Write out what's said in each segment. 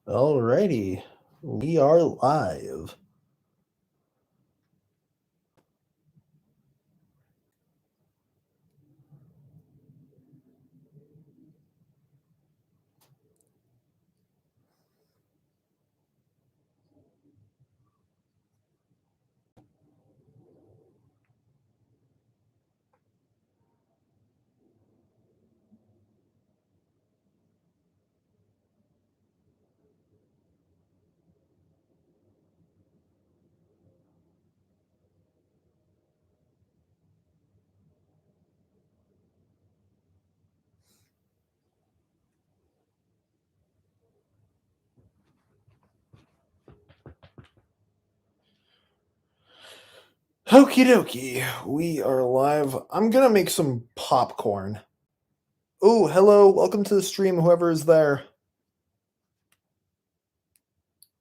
Alrighty, we are live. Okie dokie, we are live. I'm gonna make some popcorn. Oh, hello, welcome to the stream, whoever is there.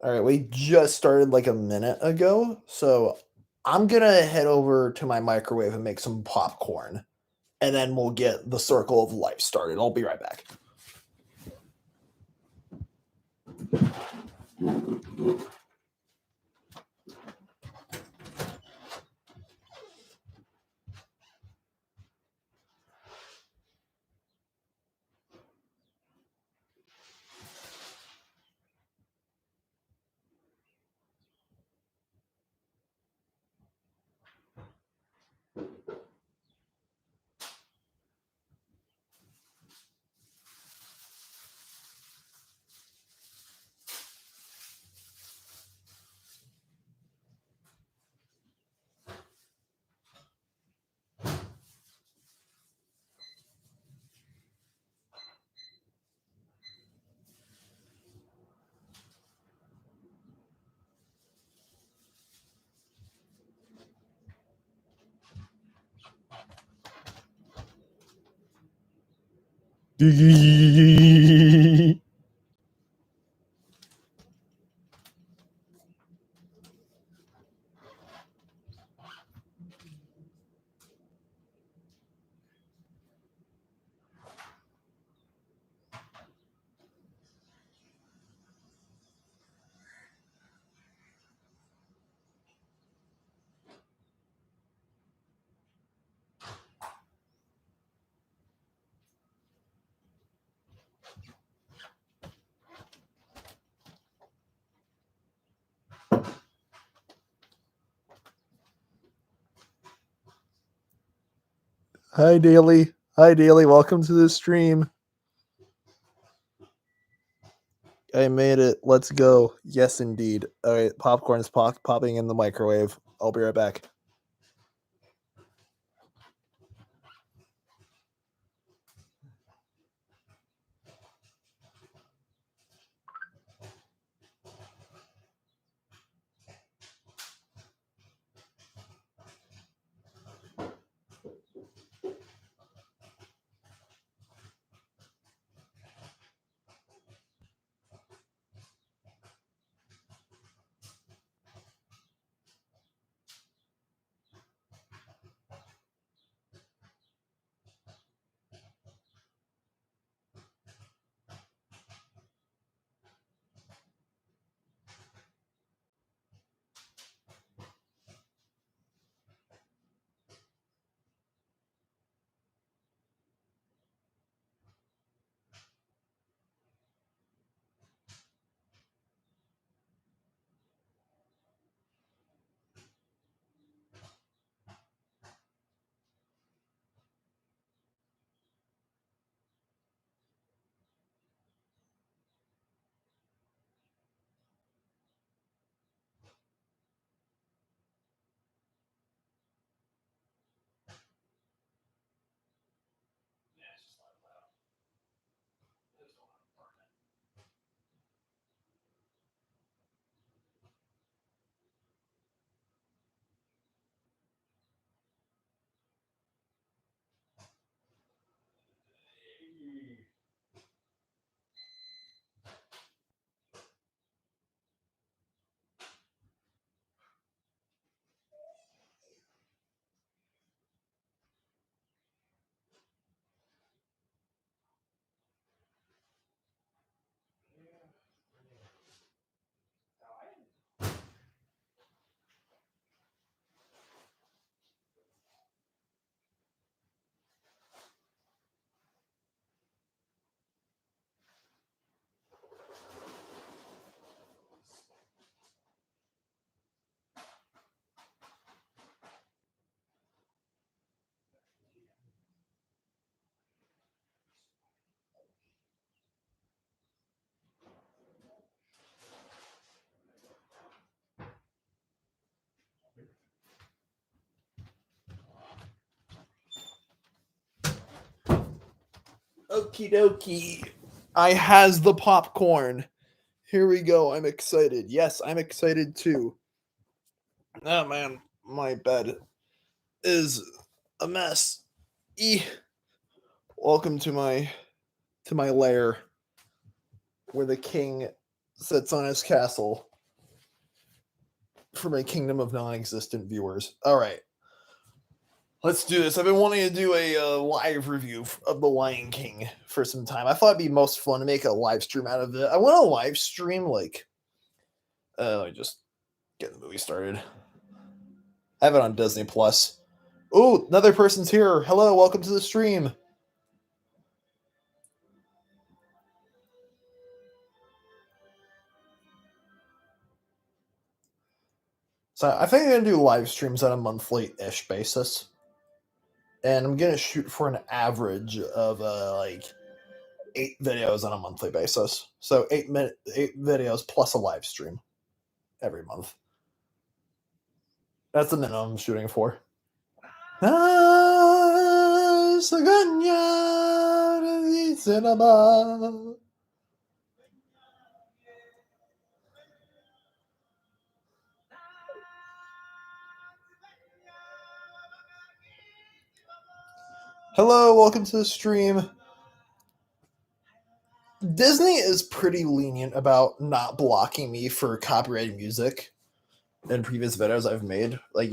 Alright, we just started like a minute ago, so I'm gonna head over to my microwave and make some popcorn, and then we'll get the circle of life started. I'll be right back. Hi, Daily. Hi, Daily. Welcome to the stream. I made it. Let's go. Yes, indeed. All right, popcorn's popping in the microwave. I'll be right back. Okie dokie. I has the popcorn. Here we go. I'm excited. Yes, I'm excited too. Oh man, my bed is a mess. Welcome to my lair where the king sits on his castle for my kingdom of non-existent viewers. All right. Let's do this. I've been wanting to do a live review of The Lion King for some time. I thought it'd be most fun to make a live stream out of it. I want to live stream let me just get the movie started. I have it on Disney Plus. Oh, another person's here. Hello, welcome to the stream. So I think I'm gonna do live streams on a monthly-ish basis, and I'm gonna shoot for an average of like 8 videos on a monthly basis. So 8 videos plus a live stream every month. That's the minimum I'm shooting for. Hello, welcome to the stream. Disney is pretty lenient about not blocking me for copyrighted music in previous videos I've made, like,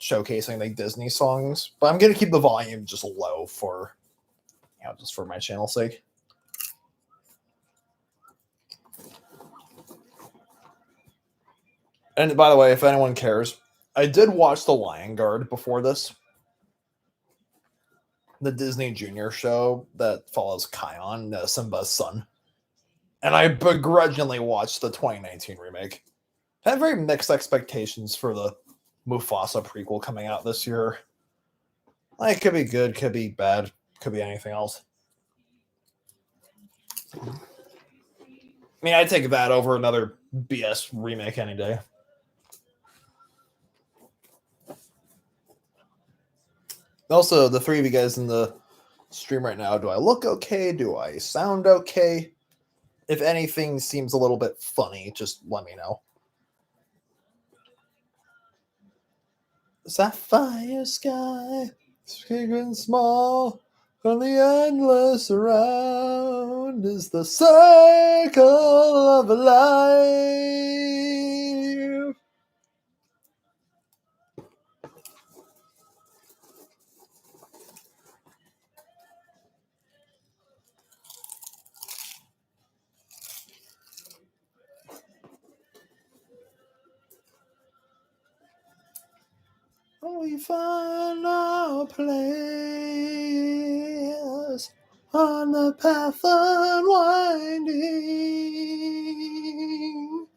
showcasing like Disney songs. But I'm gonna keep the volume just low for, just for my channel's sake. And by the way, if anyone cares, I did watch The Lion Guard before this, the Disney Junior show that follows Kion, Simba's son, and I begrudgingly watched the 2019 remake. I had very mixed expectations for the Mufasa prequel coming out this year. Like, it could be good, could be bad, could be anything else. I mean, I'd take that over another BS remake any day. Also, the three of you guys in the stream right now, do I look okay? Do I sound okay? If anything seems a little bit funny, just let me know. Sapphire sky, big and small, from the endless around is the circle of life. We find our place on the path unwinding.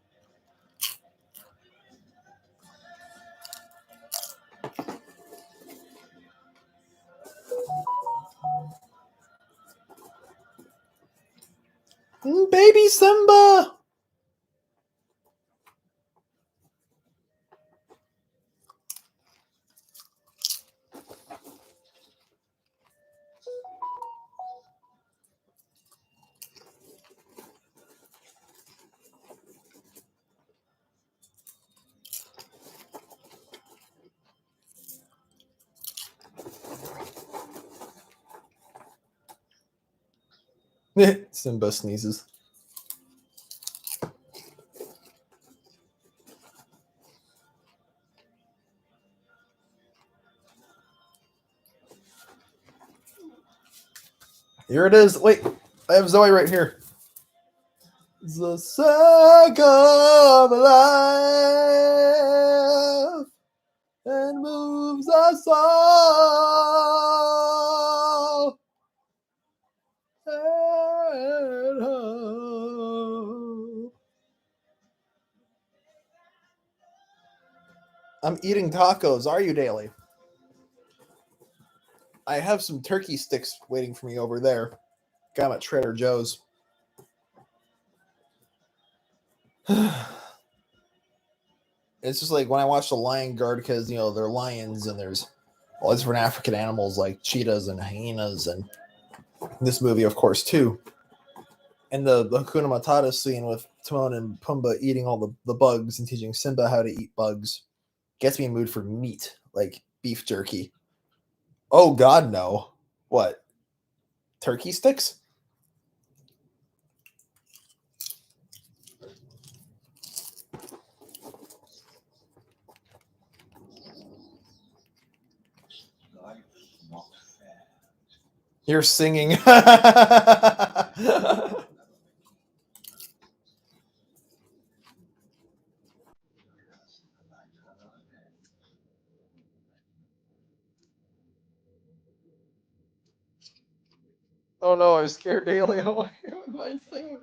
Baby Simba! Simba sneezes. Here it is. Wait, I have Zoe right here. The circle of life and moves us all. And hope. I'm eating tacos. Are you, Daly? I have some turkey sticks waiting for me over there. Got them at Trader Joe's. It's just like when I watch the Lion Guard, because they're lions and there's all these different African animals like cheetahs and hyenas and this movie, of course, too. And the Hakuna Matata scene with Timon and Pumbaa eating all the bugs and teaching Simba how to eat bugs gets me in the mood for meat, like beef jerky. Oh God, no! What, turkey sticks? You're singing. Oh no, I was scared, Alien. What am I singing?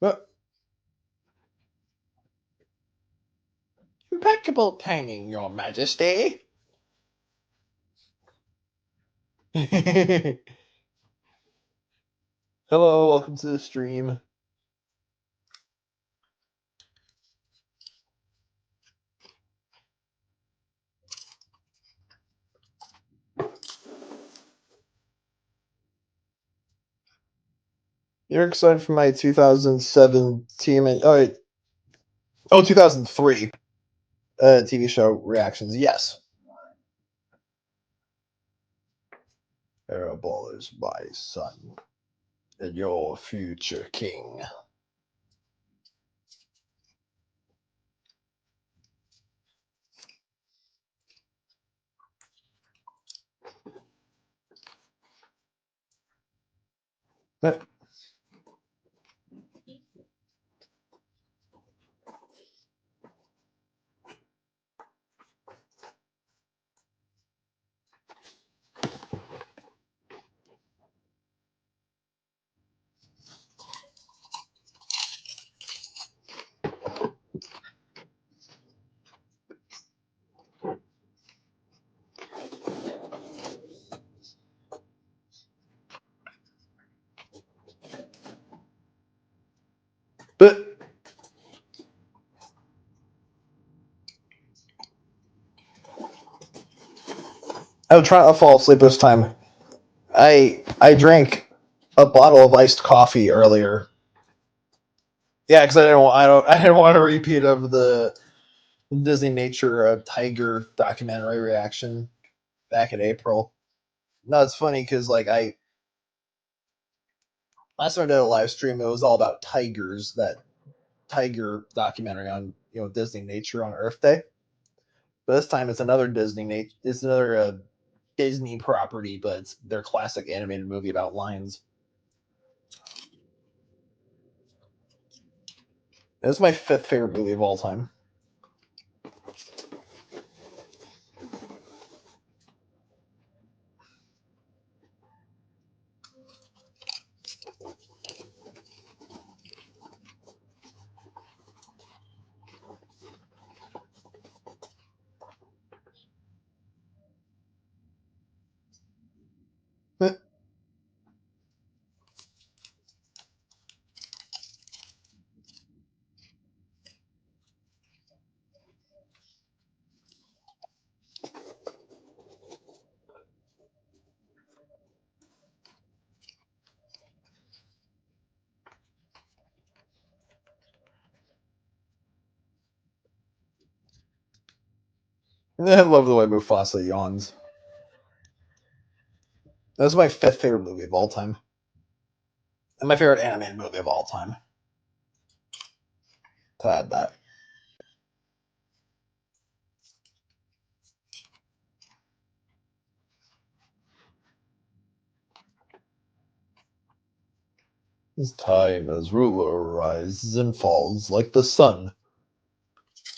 But impeccable timing, Your Majesty. Hello, welcome to the stream. You're excited for my 2017 oh 2003 TV show reactions. Yes. Arable is my son, and your future king. But but I'm trying to fall asleep this time. I drank a bottle of iced coffee earlier. Yeah, because I didn't want a repeat of the Disney Nature Tiger documentary reaction back in April. No, it's funny because like I last time I did a live stream, it was all about tigers. That tiger documentary on Disney Nature on Earth Day. But this time it's another It's another Disney property, but it's their classic animated movie about lions. It's my fifth favorite movie of all time. I love the way Mufasa yawns. That's my fifth favorite movie of all time, and my favorite animated movie of all time. To add that, as time as ruler rises and falls like the sun,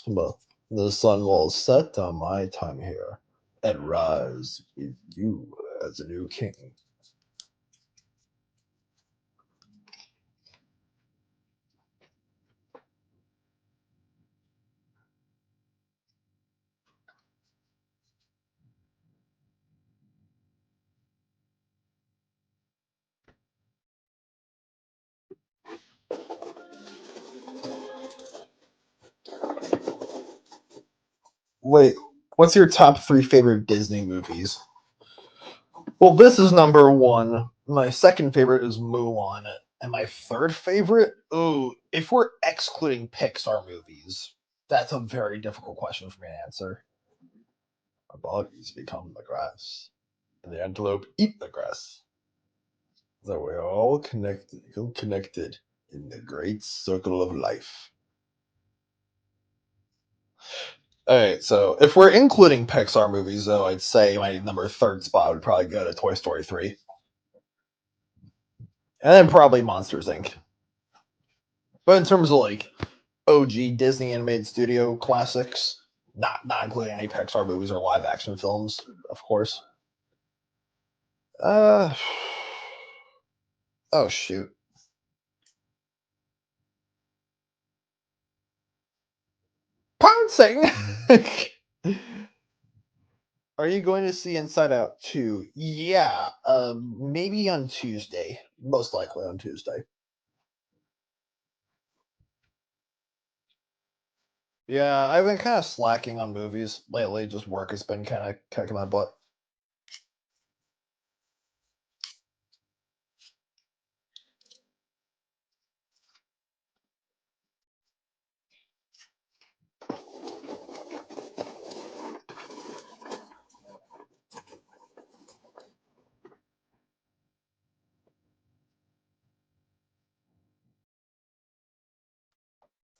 but the sun will set on my time here and rise with you as a new king. Wait, what's your top three favorite Disney movies? Well, this is number one. My second favorite is Mulan. And my third favorite? Ooh, if we're excluding Pixar movies, that's a very difficult question for me to answer. Our bodies become the grass, and the antelope eat the grass. So we're all connected in the great circle of life. Alright, so if we're including Pixar movies, though, I'd say my number third spot would probably go to Toy Story 3. And then probably Monsters Inc. But in terms of like OG Disney animated studio classics, not including any Pixar movies or live action films, of course. Uh oh shoot. Pouncing. Are you going to see Inside Out 2? Yeah, maybe on Tuesday. Most likely on Tuesday. Yeah, I've been kind of slacking on movies lately. Just work has been kind of kicking my butt.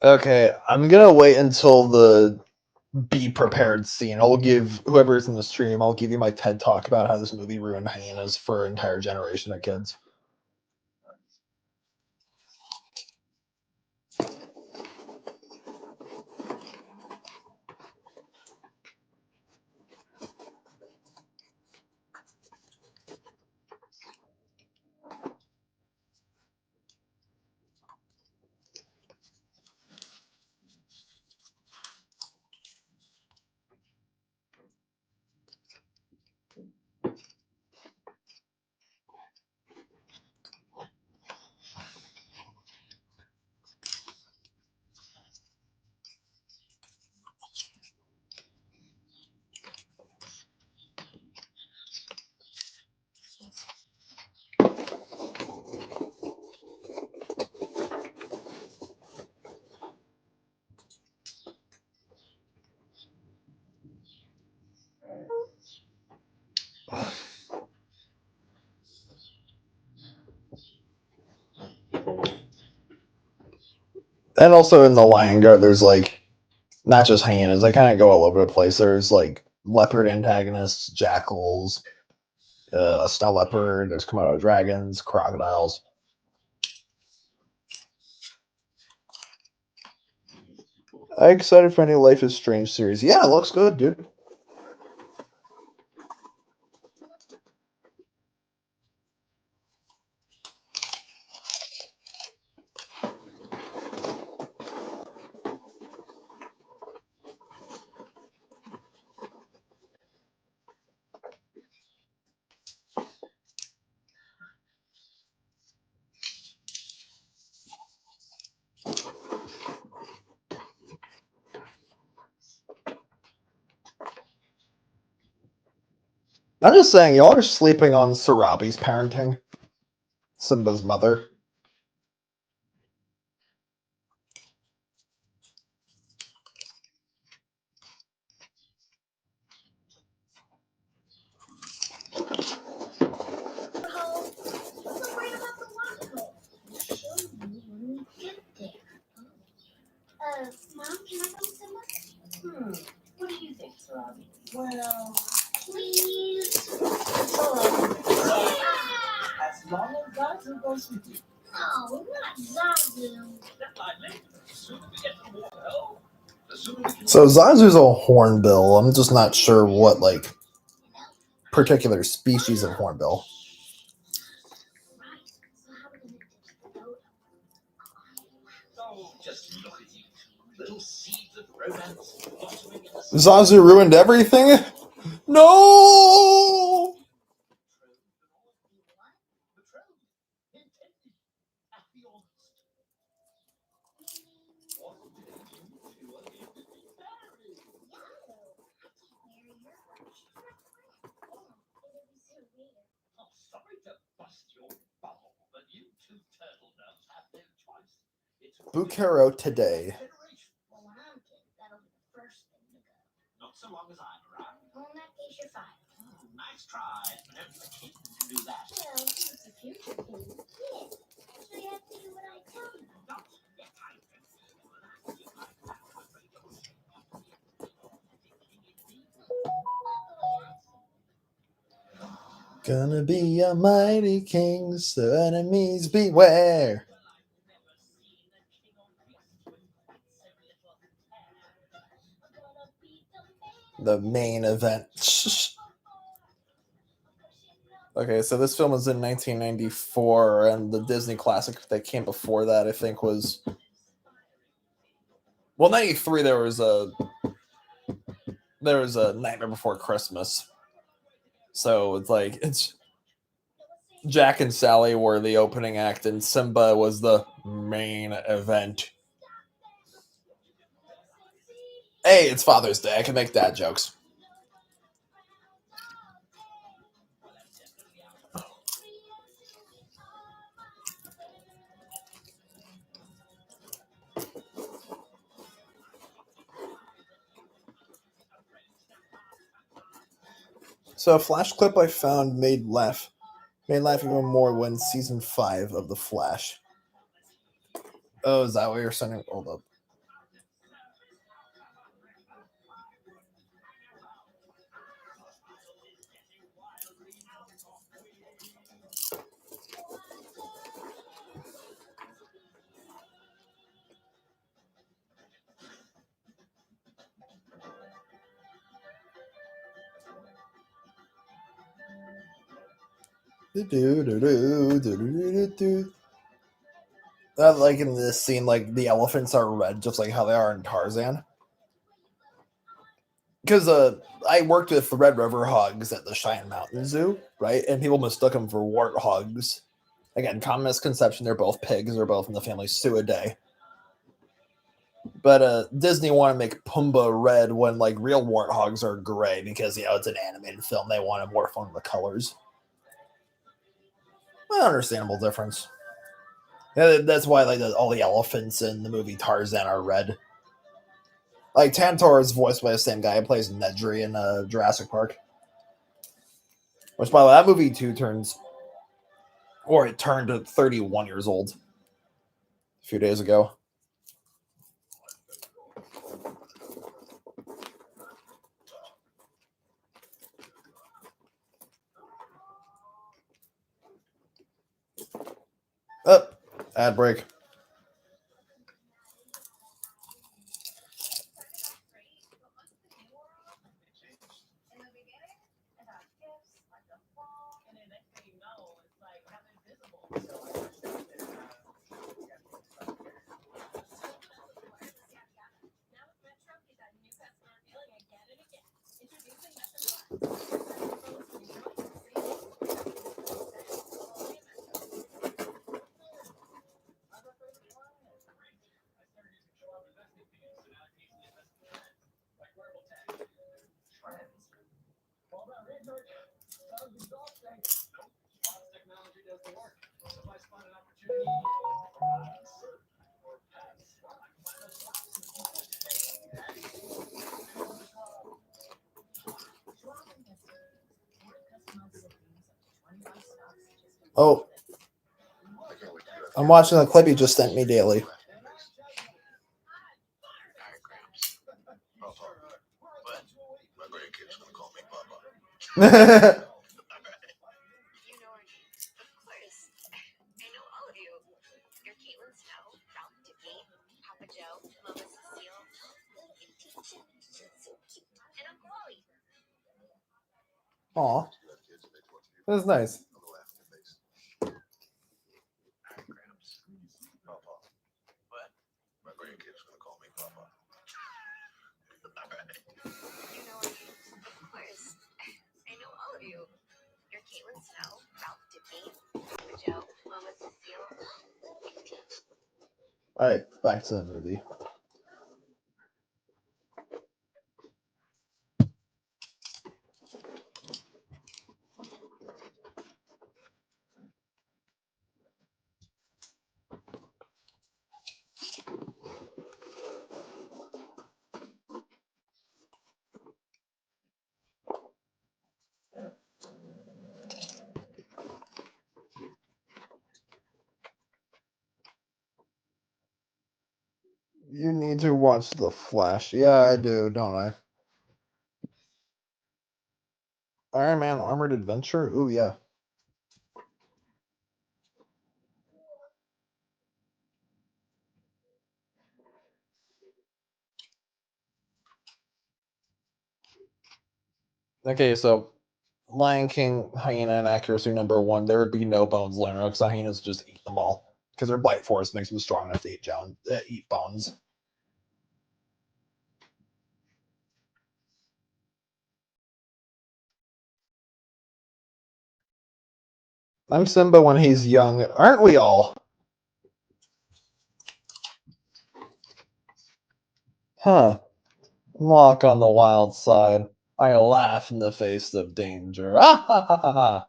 Okay, I'm gonna wait until the be prepared scene. I'll give whoever's in the stream, I'll give you my TED talk about how this movie ruined hyenas for an entire generation of kids. And also in the Lion Guard, there's like not just hyenas, they kind of go all over the place. There's like leopard antagonists, jackals, a snow leopard, there's Komodo dragons, crocodiles. I'm excited for any Life is Strange series. Yeah, it looks good, dude. I'm just saying, y'all are sleeping on Sarabi's parenting. Simba's mother. So Zazu's a hornbill. I'm just not sure what like particular species of hornbill. Zazu ruined everything? No! Bucaro today. Gonna be a mighty king, so enemies beware. The main event. Okay, so this film was in 1994, and the Disney classic that came before that, I think, was 93. There was a Nightmare Before Christmas. So it's Jack and Sally were the opening act, and Simba was the main event. Hey, it's Father's Day. I can make dad jokes. So a flash clip I found made laugh even more when season 5 of The Flash. Oh, is that what you're sending? Hold up. Like in this scene, like the elephants are red, just like how they are in Tarzan. Because I worked with the Red River hogs at the Cheyenne Mountain Zoo, right? And people mistook them for warthogs. Again, common misconception. They're both pigs. They're both in the family Suidae. But Disney wanted to make Pumbaa red when like real warthogs are gray because it's an animated film. They want to morph on the colors. Well, understandable difference. Yeah, that's why like all the elephants in the movie Tarzan are red. Like Tantor is voiced by the same guy who plays Nedry in Jurassic Park. Which, by the way, that movie too it turned 31 years old a few days ago. Oh, ad break. Oh, I'm watching the clip you just sent me daily. Aw, that's nice. All right, back to the movie. You need to watch The Flash. Yeah, I do, don't I? Iron Man Armored Adventure? Ooh, yeah. Okay, so Lion King, hyena, and accuracy number one, there would be no bones later because hyenas just eat them all. Because their bite force makes them strong enough to eat bones. I'm Simba when he's young. Aren't we all? Huh. Walk on the wild side. I laugh in the face of danger. Ah ha ha ha ha.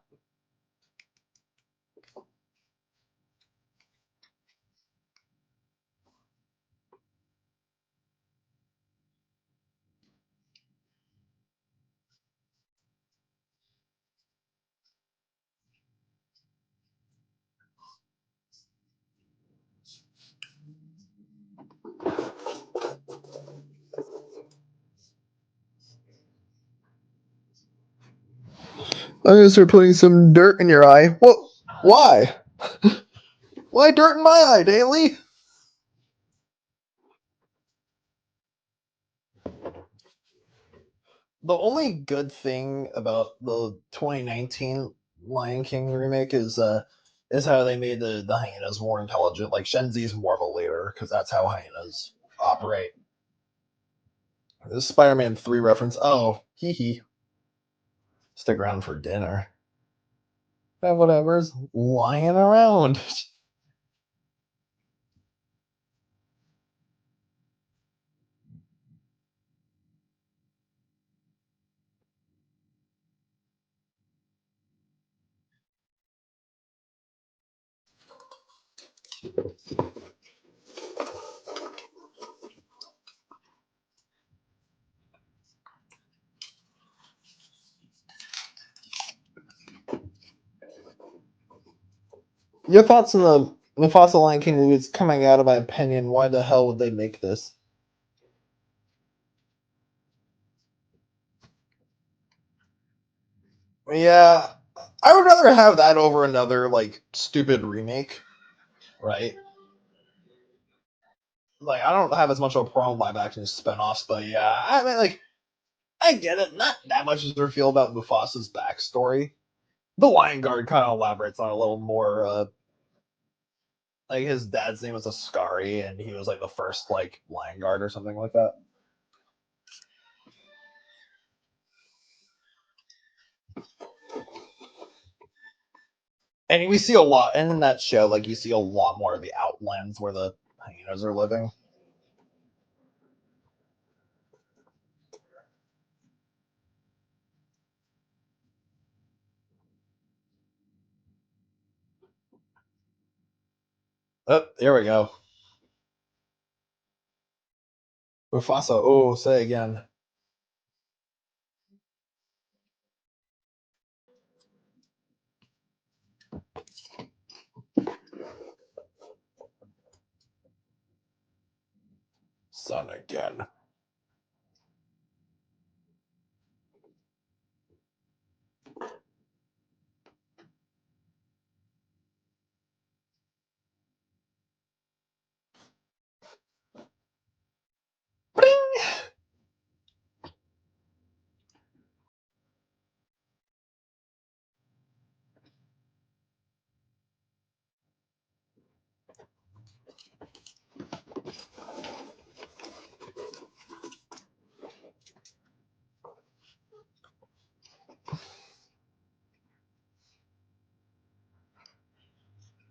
I'm gonna start putting some dirt in your eye. What? Why? Why dirt in my eye, Daly? The only good thing about the 2019 Lion King remake is how they made the hyenas more intelligent. Like Shenzi's more of a leader because that's how hyenas operate. This Spider-Man 3 reference. Oh, hee hee. Stick around for dinner. Whatever's lying around. Your thoughts on the Fossil Lion King movie is coming out of my opinion. Why the hell would they make this? Yeah, I would rather have that over another like stupid remake, right? Like I don't have as much of a problem with live action spinoffs, but yeah, I mean like I get it. Not that much is there feel about Mufasa's backstory. The Lion Guard kind of elaborates on it a little more. Like his dad's name was Ascari, and he was like the first like Lion Guard or something like that. And we see a lot, and in that show, like you see a lot more of the outlands where the hyenas are living. Oh, here we go. Mufasa. Oh, say again. Son again.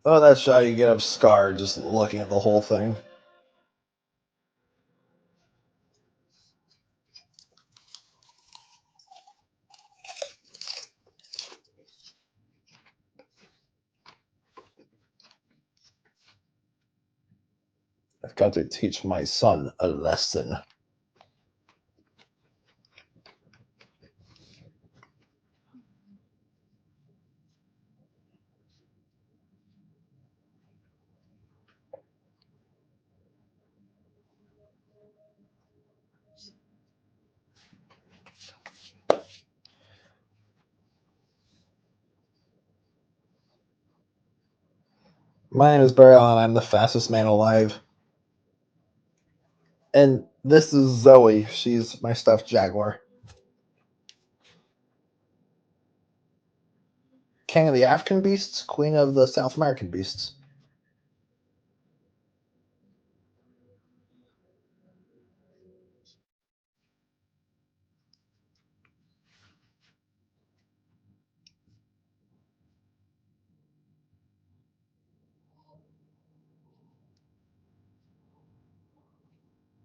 Oh, that shot you get of Scar just looking at the whole thing. I've got to teach my son a lesson. My name is Barry Allen. I'm the fastest man alive. And this is Zoe. She's my stuffed jaguar. King of the African beasts, queen of the South American beasts.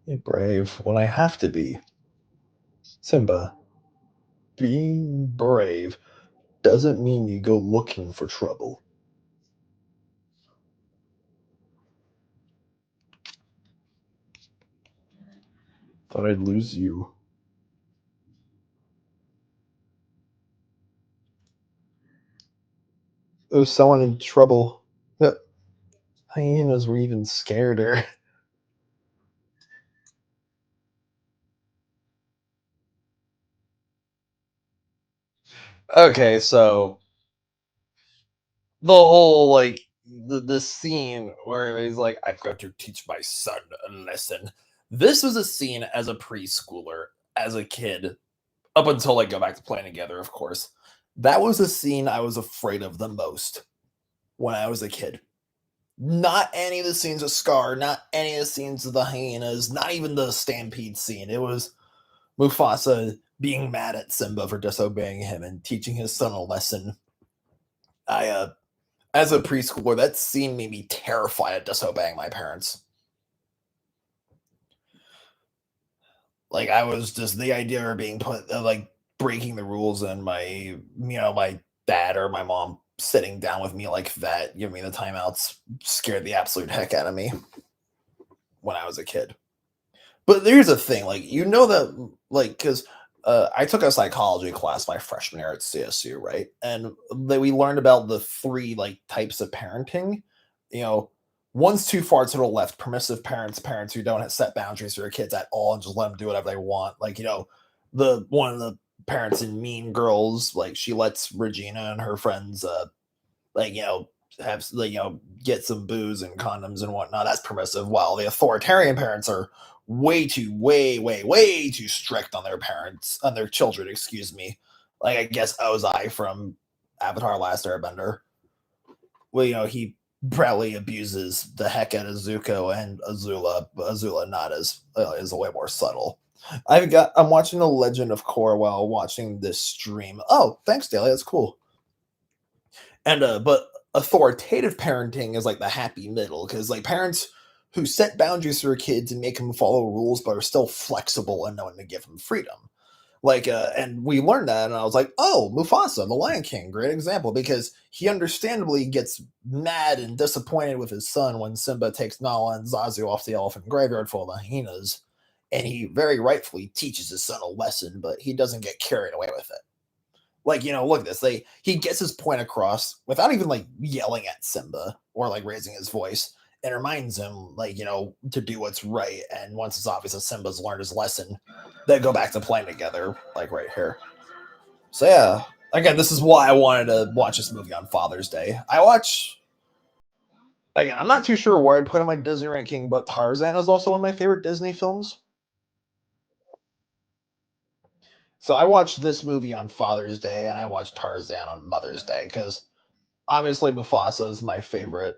You're brave when I have to be. Simba, being brave doesn't mean you go looking for trouble. Thought I'd lose you. It was someone in trouble. The hyenas were even scareder. Okay, so the whole the scene where he's like, "I've got to teach my son a lesson." This was a scene as a preschooler, as a kid, up until go back to playing together. Of course, that was a scene I was afraid of the most when I was a kid. Not any of the scenes of Scar, not any of the scenes of the hyenas, not even the stampede scene. It was Mufasa being mad at Simba for disobeying him and teaching his son a lesson. I As a preschooler, that scene made me terrified of disobeying my parents. I was just the idea of being put breaking the rules and my dad or my mom sitting down with me like that, giving me the timeouts, scared the absolute heck out of me when I was a kid. But here's the thing, that, because I took a psychology class my freshman year at CSU, right? And we learned about the three types of parenting. You know, one's too far to the left, permissive parents, parents who don't set boundaries for their kids at all and just let them do whatever they want. The one of the parents in Mean Girls, she lets Regina and her friends like you know have get some booze and condoms and whatnot. That's permissive. While the authoritarian parents are way too strict on their parents, on their children. Excuse me. I guess Ozai from Avatar: Last Airbender. Well, he probably abuses the heck out of Zuko and Azula. But Azula not as is way more subtle. I'm watching The Legend of Korra while watching this stream. Oh, thanks, Daly. That's cool. And but authoritative parenting is the happy middle, because parents who set boundaries for their kids and make them follow rules but are still flexible and knowing to give them freedom. And we learned that, and I was like, oh, Mufasa, the Lion King, great example, because he understandably gets mad and disappointed with his son when Simba takes Nala and Zazu off the elephant graveyard full of hyenas, and he very rightfully teaches his son a lesson, but he doesn't get carried away with it. Look at this. He gets his point across without even yelling at Simba or raising his voice, and reminds him to do what's right. And once it's obvious that Simba's learned his lesson, they go back to playing together, right here. So yeah, again, this is why I wanted to watch this movie on Father's Day. Again, I'm not too sure where I'd put in my Disney ranking, but Tarzan is also one of my favorite Disney films. So I watched this movie on Father's Day, and I watched Tarzan on Mother's Day because obviously Mufasa is my favorite,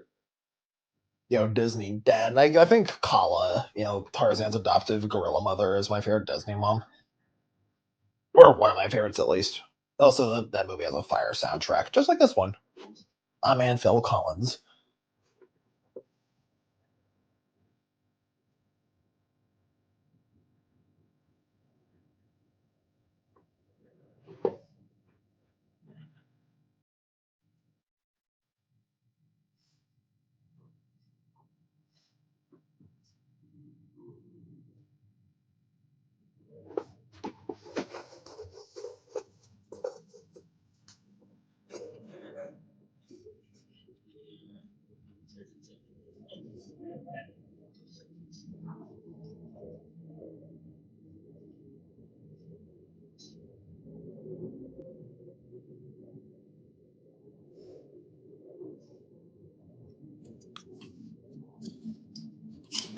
Disney dad. I think Kala, Tarzan's adoptive gorilla mother, is my favorite Disney mom, or one of my favorites at least. Also, that movie has a fire soundtrack, just like this one. I'm man Phil Collins.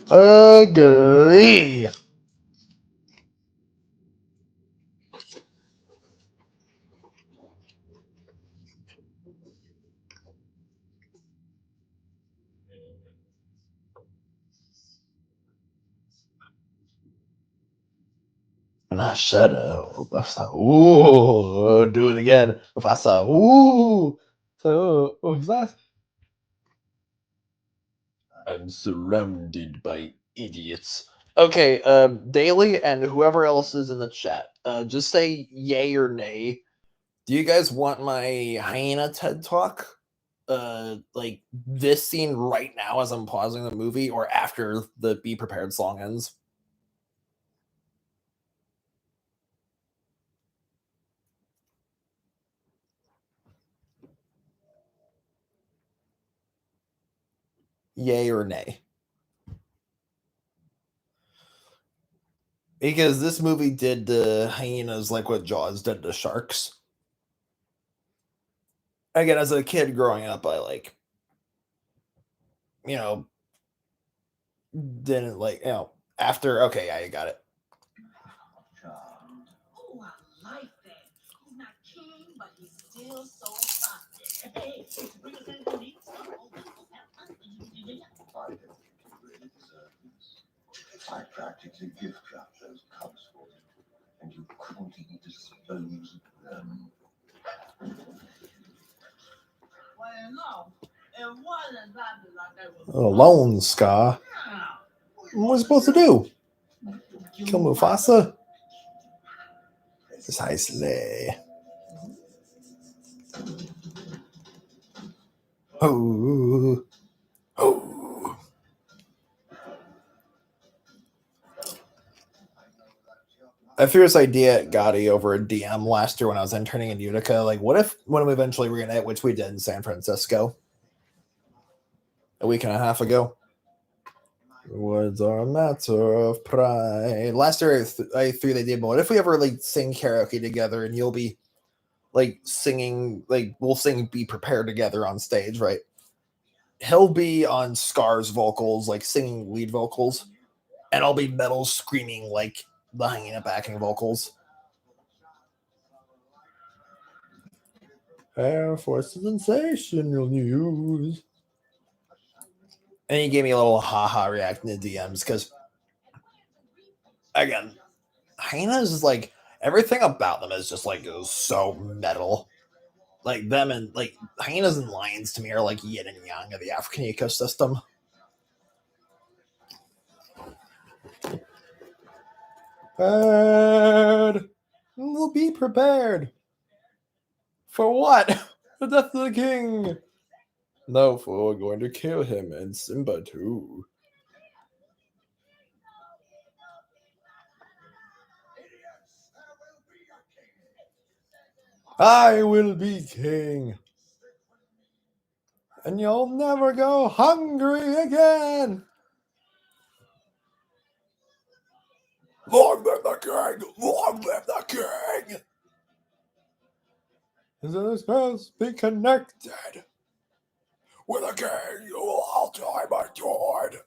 Ugly. And I said, ooh, do it again. If I said, ooh, so what was that? I'm surrounded by idiots. Okay, Daily and whoever else is in the chat, just say yay or nay. Do you guys want my hyena TED talk? Like this scene right now as I'm pausing the movie, or after the Be Prepared song ends? Yay or nay? Because this movie did to hyenas like what Jaws did to sharks. Again, as a kid growing up, I like, you know, didn't like, after, okay, yeah, you got it. I practically gift wrapped those cups for you, and you couldn't even dispose of them. Alone, Scar. What was I supposed to do? Kill Mufasa? Precisely. Oh. Oh. I threw this idea at Gotti over a DM last year when I was interning in Utica. Like, what if when we eventually reunite, which we did in San Francisco a week and a half ago? Words are a matter of pride. Last year I threw the idea, but what if we ever like sing karaoke together and you'll be like singing, like we'll sing Be Prepared together on stage, right? He'll be on Scar's vocals, like singing lead vocals, and I'll be metal screaming like the hyena backing vocals. Air Force sensational news. And he gave me a little haha reacting to DMs because, again, hyenas is like everything about them is just like so metal. Like them and like hyenas and lions to me are like yin and yang of the African ecosystem. Prepared. We'll be prepared. For what? The death of the king. No, for we're going to kill him and Simba too. I will be king. And you'll never go hungry again. Long live the king! Long live the king! Is it supposed to be connected with a king you will all time adored?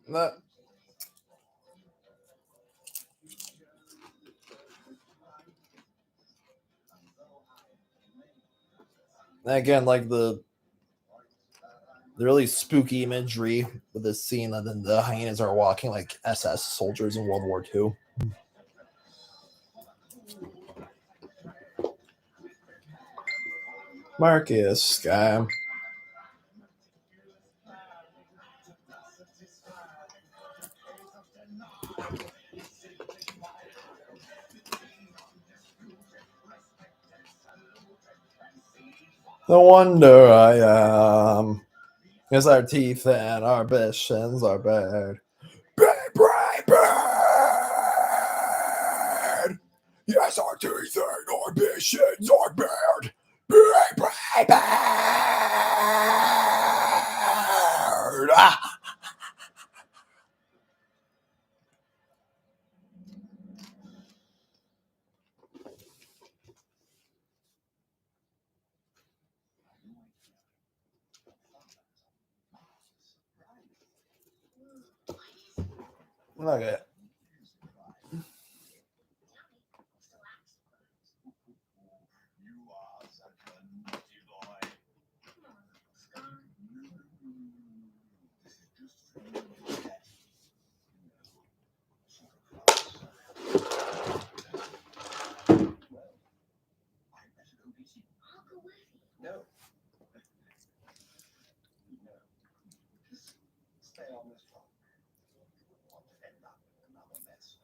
That, again, like the really spooky imagery with this scene, and then the hyenas are walking like SS soldiers in World War II. Marcus Sky. No wonder I am. Because our teeth and our ambitions are bad. Bad. Yes, our teeth and our ambitions are bad. Bad. Ah. Okay. No. Just stay on this one. Want to end up in another mess.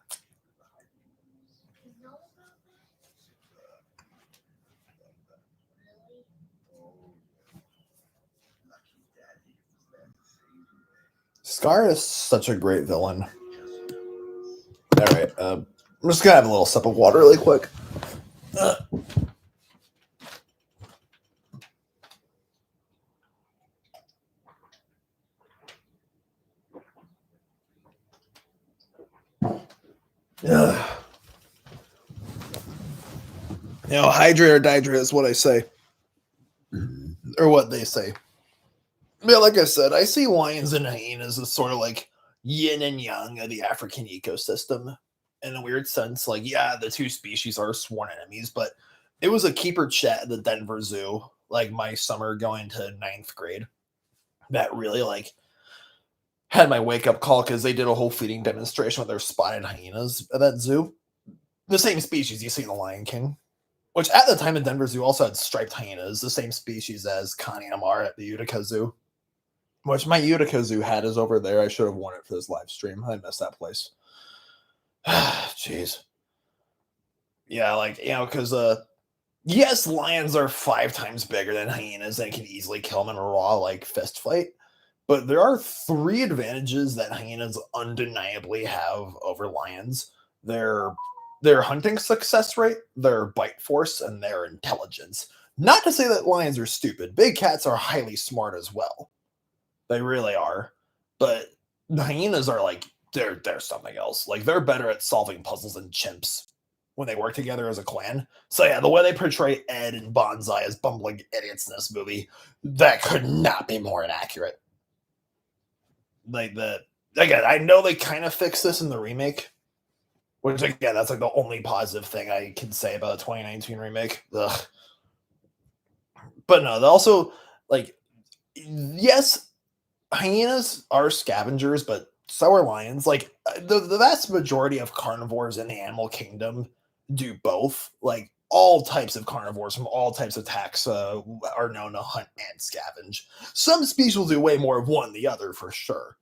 Scar is such a great villain. All right, I'm just gonna have a little sip of water really quick. Hydrate or dihydrate is what I say. Or what they say. Yeah, like I said, I see lions and hyenas as sort of like yin and yang of the African ecosystem in a weird sense. Like, yeah, the two species are sworn enemies, but it was a keeper chat at the Denver Zoo, like my summer going to ninth grade, that really like had my wake up call because they did a whole feeding demonstration with their spotted hyenas at that zoo. The same species you see in the Lion King, which at the time the Denver Zoo also had striped hyenas, the same species as Connie Amar at the Utica Zoo. Which my Utica Zoo hat is over there. I should have worn it for this live stream. I missed that place. Jeez. Yeah, like, because yes, lions are 5 times bigger than hyenas and can easily kill them in a raw like fist fight. But there are 3 advantages that hyenas undeniably have over lions. Their hunting success rate, their bite force, and their intelligence. Not to say that lions are stupid. Big cats are highly smart as well. They really are. But the hyenas are like they're something else. Like they're better at solving puzzles than chimps when they work together as a clan. So yeah, the way they portray Ed and Bonsai as bumbling idiots in this movie, that could not be more inaccurate. Like again, I know they kind of fixed this in the remake, which again, that's like the only positive thing I can say about the 2019 remake. Ugh. But no, they also like yes, hyenas are scavengers, but so are lions. Like the vast majority of carnivores in the animal kingdom do both. Like all types of carnivores from all types of attacks are known to hunt and scavenge. Some species will do way more of one than the other for sure,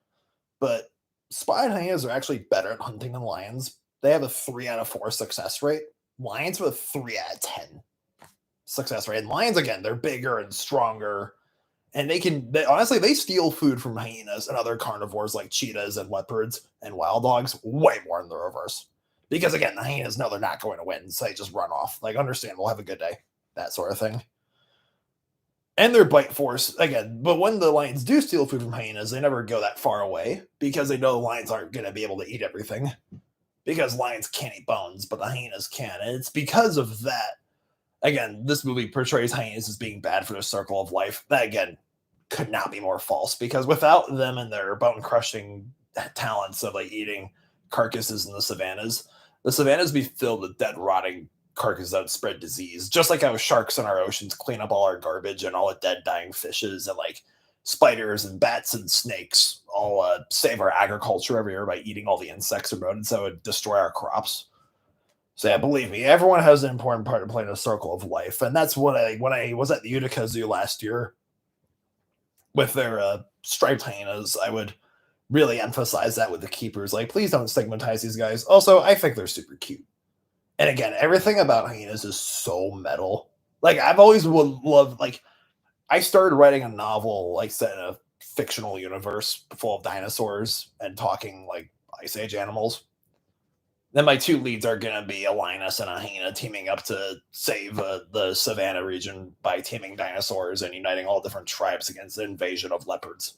but spotted hyenas are actually better at hunting than lions. They have a 3 out of 4 success rate. Lions have a 3 out of 10 success rate. And lions, again, they're bigger and stronger and honestly they steal food from hyenas and other carnivores like cheetahs and leopards and wild dogs way more than the reverse. Because again, the hyenas know they're not going to win, so they just run off. Like, understandable, have a good day, that sort of thing. And their bite force again, but when the lions do steal food from hyenas, they never go that far away because they know the lions aren't going to be able to eat everything. Because lions can't eat bones, but the hyenas can, and it's because of that. Again, this movie portrays hyenas as being bad for their circle of life. That again could not be more false because without them and their bone crushing talents of like eating carcasses in the savannas be filled with dead, rotting carcasses that would spread disease. Just like how sharks in our oceans clean up all our garbage and all the dead, dying fishes and like spiders and bats and snakes all save our agriculture every year by eating all the insects and rodents that would destroy our crops. So yeah, believe me, everyone has an important part to play in a circle of life, and that's what when I was at the Utica Zoo last year with their striped hyenas, I would really emphasize that with the keepers. Like, please don't stigmatize these guys. Also, I think they're super cute. And again, everything about hyenas is so metal. Like, I've always loved. Like, I started writing a novel like set in a fictional universe full of dinosaurs and talking like Ice Age animals. Then my 2 leads are going to be a lioness and a hyena teaming up to save the savannah region by taming dinosaurs and uniting all different tribes against the invasion of leopards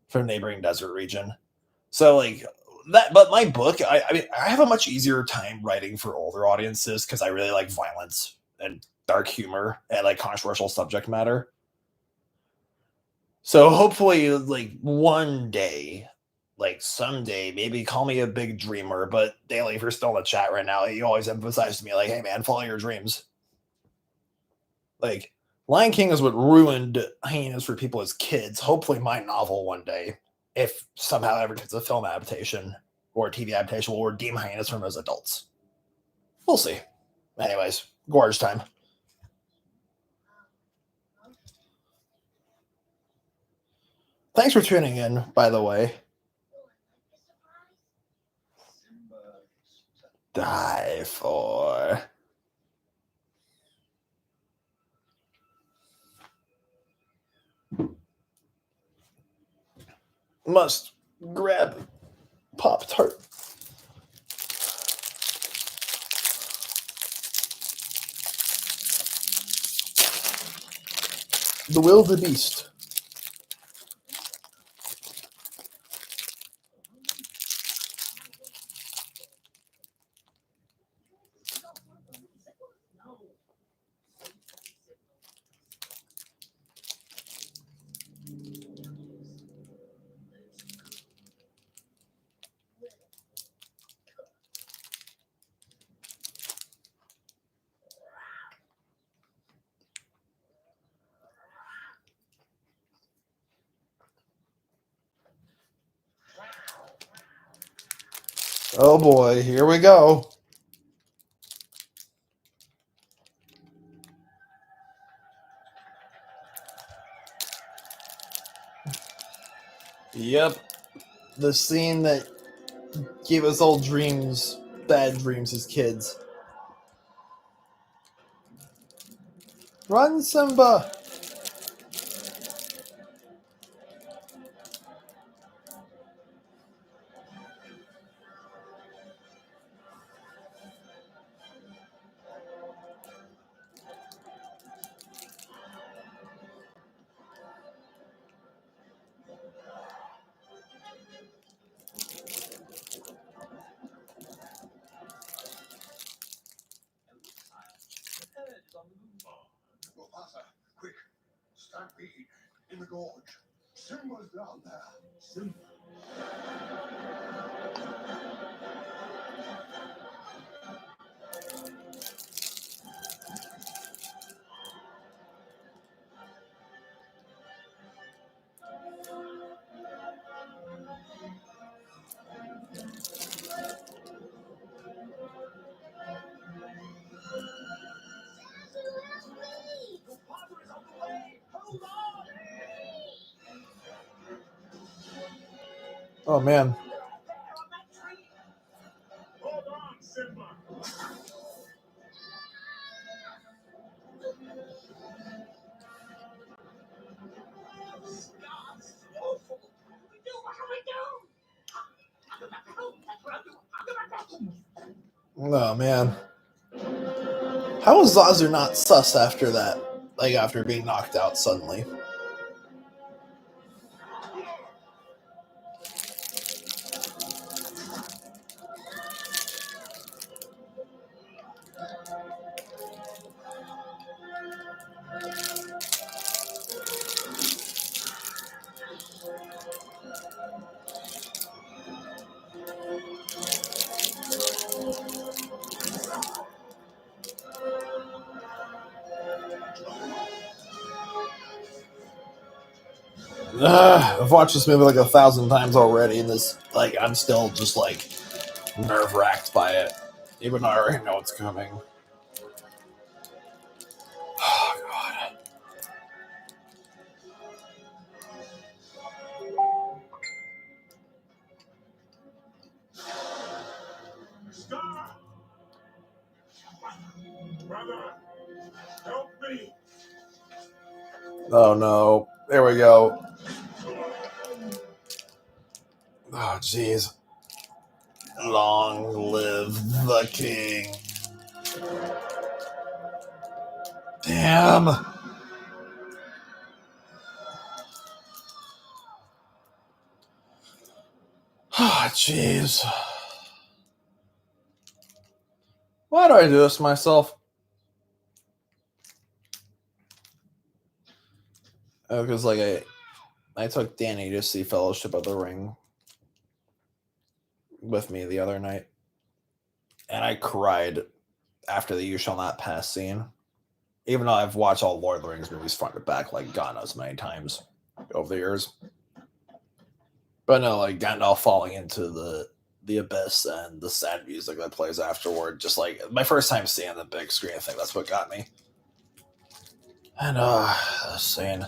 from neighboring desert region. So like that, but my book, I mean, I have a much easier time writing for older audiences because I really like violence and dark humor and like controversial subject matter. So hopefully, like one day, like someday, maybe call me a big dreamer. But Daily, if you're still in the chat right now, you always emphasize to me like, hey man, follow your dreams. Like Lion King is what ruined hyenas for people as kids. Hopefully my novel one day, if somehow ever gets a film adaptation or a TV adaptation, will redeem hyenas from as adults. We'll see. Anyways, gorge time. Thanks for tuning in, by the way. Die for. Must grab Pop-Tart. The will of the beast. Oh boy, here we go. Yep. The scene that gave us all dreams, bad dreams as kids. Run, Simba! Mufasa, quick! Stampede in the gorge. Simba's down there. Simba. Oh man. Hold on, Simba. Oh man. How was Zazu not sus after that? Like after being knocked out suddenly? I've watched this movie like 1,000 times already, and this, like, I'm still just like nerve wracked by it, even though I already know it's coming. Oh god. Scar! Brother, help me! Oh no. There we go. Oh jeez. Long live the king. Damn. Oh jeez. Why do I do this to myself? Oh, because like I took Danny to see Fellowship of the Ring. with me the other night, and I cried after the "You Shall Not Pass" scene. Even though I've watched all Lord of the Rings movies front to back, like God knows many times over the years, but no, like Gandalf falling into the abyss and the sad music that plays afterward, just like my first time seeing the big screen, I think that's what got me. And scene.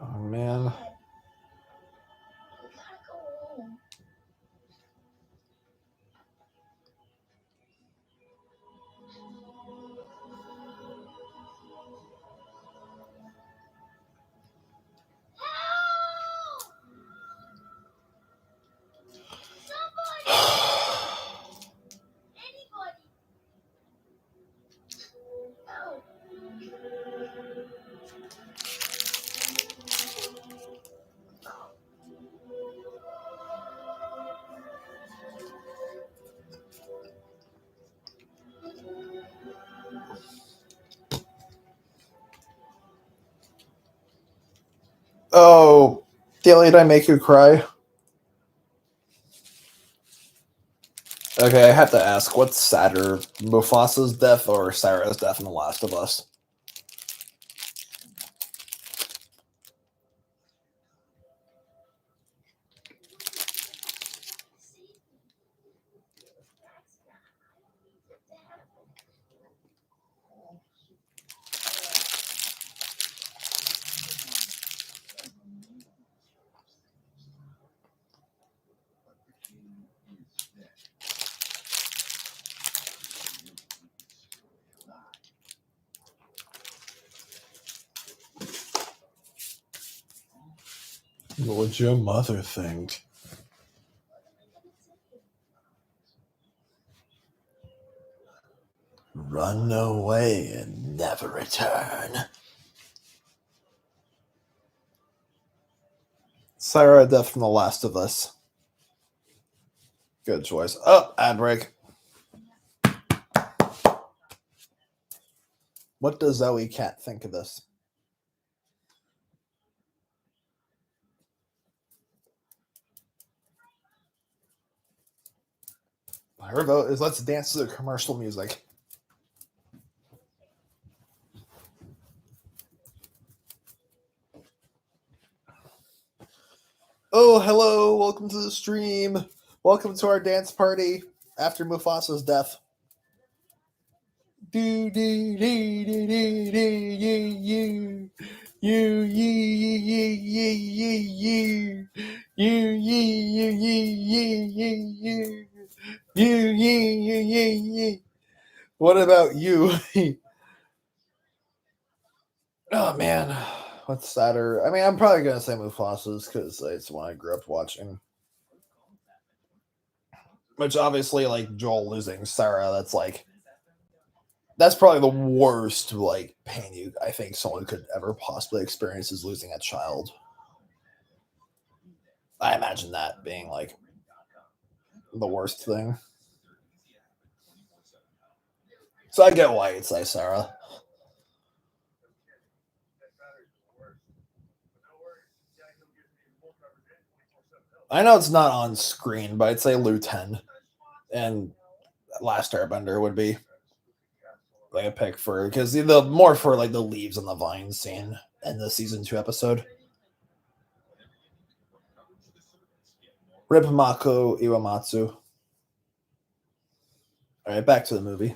Oh man. Oh, Daily, did I make you cry? Okay, I have to ask, what's sadder, Mufasa's death or Sarah's death in The Last of Us? What would your mother think? Run away and never return. Sarah death from The Last of Us. Good choice. Oh, ad break. What does Zoe Cat think of this? Her vote is let's dance to the commercial music. Oh, hello. Welcome to the stream. Welcome to our dance party after Mufasa's death. Do do do do do do you you you. What about you? Oh man, what's sadder? I mean, I'm probably gonna say Mufasa's because it's one I grew up watching. Which obviously, like Joel losing Sarah, that's probably the worst like pain I think someone could ever possibly experience is losing a child. I imagine that being like the worst thing. So I get why you'd say Sarah. I know it's not on screen, but I'd say Lieutenant and Last Airbender would be like a pick for because the more for like the leaves on the vine scene in the season 2 episode. Rip Mako Iwamatsu. All right, back to the movie.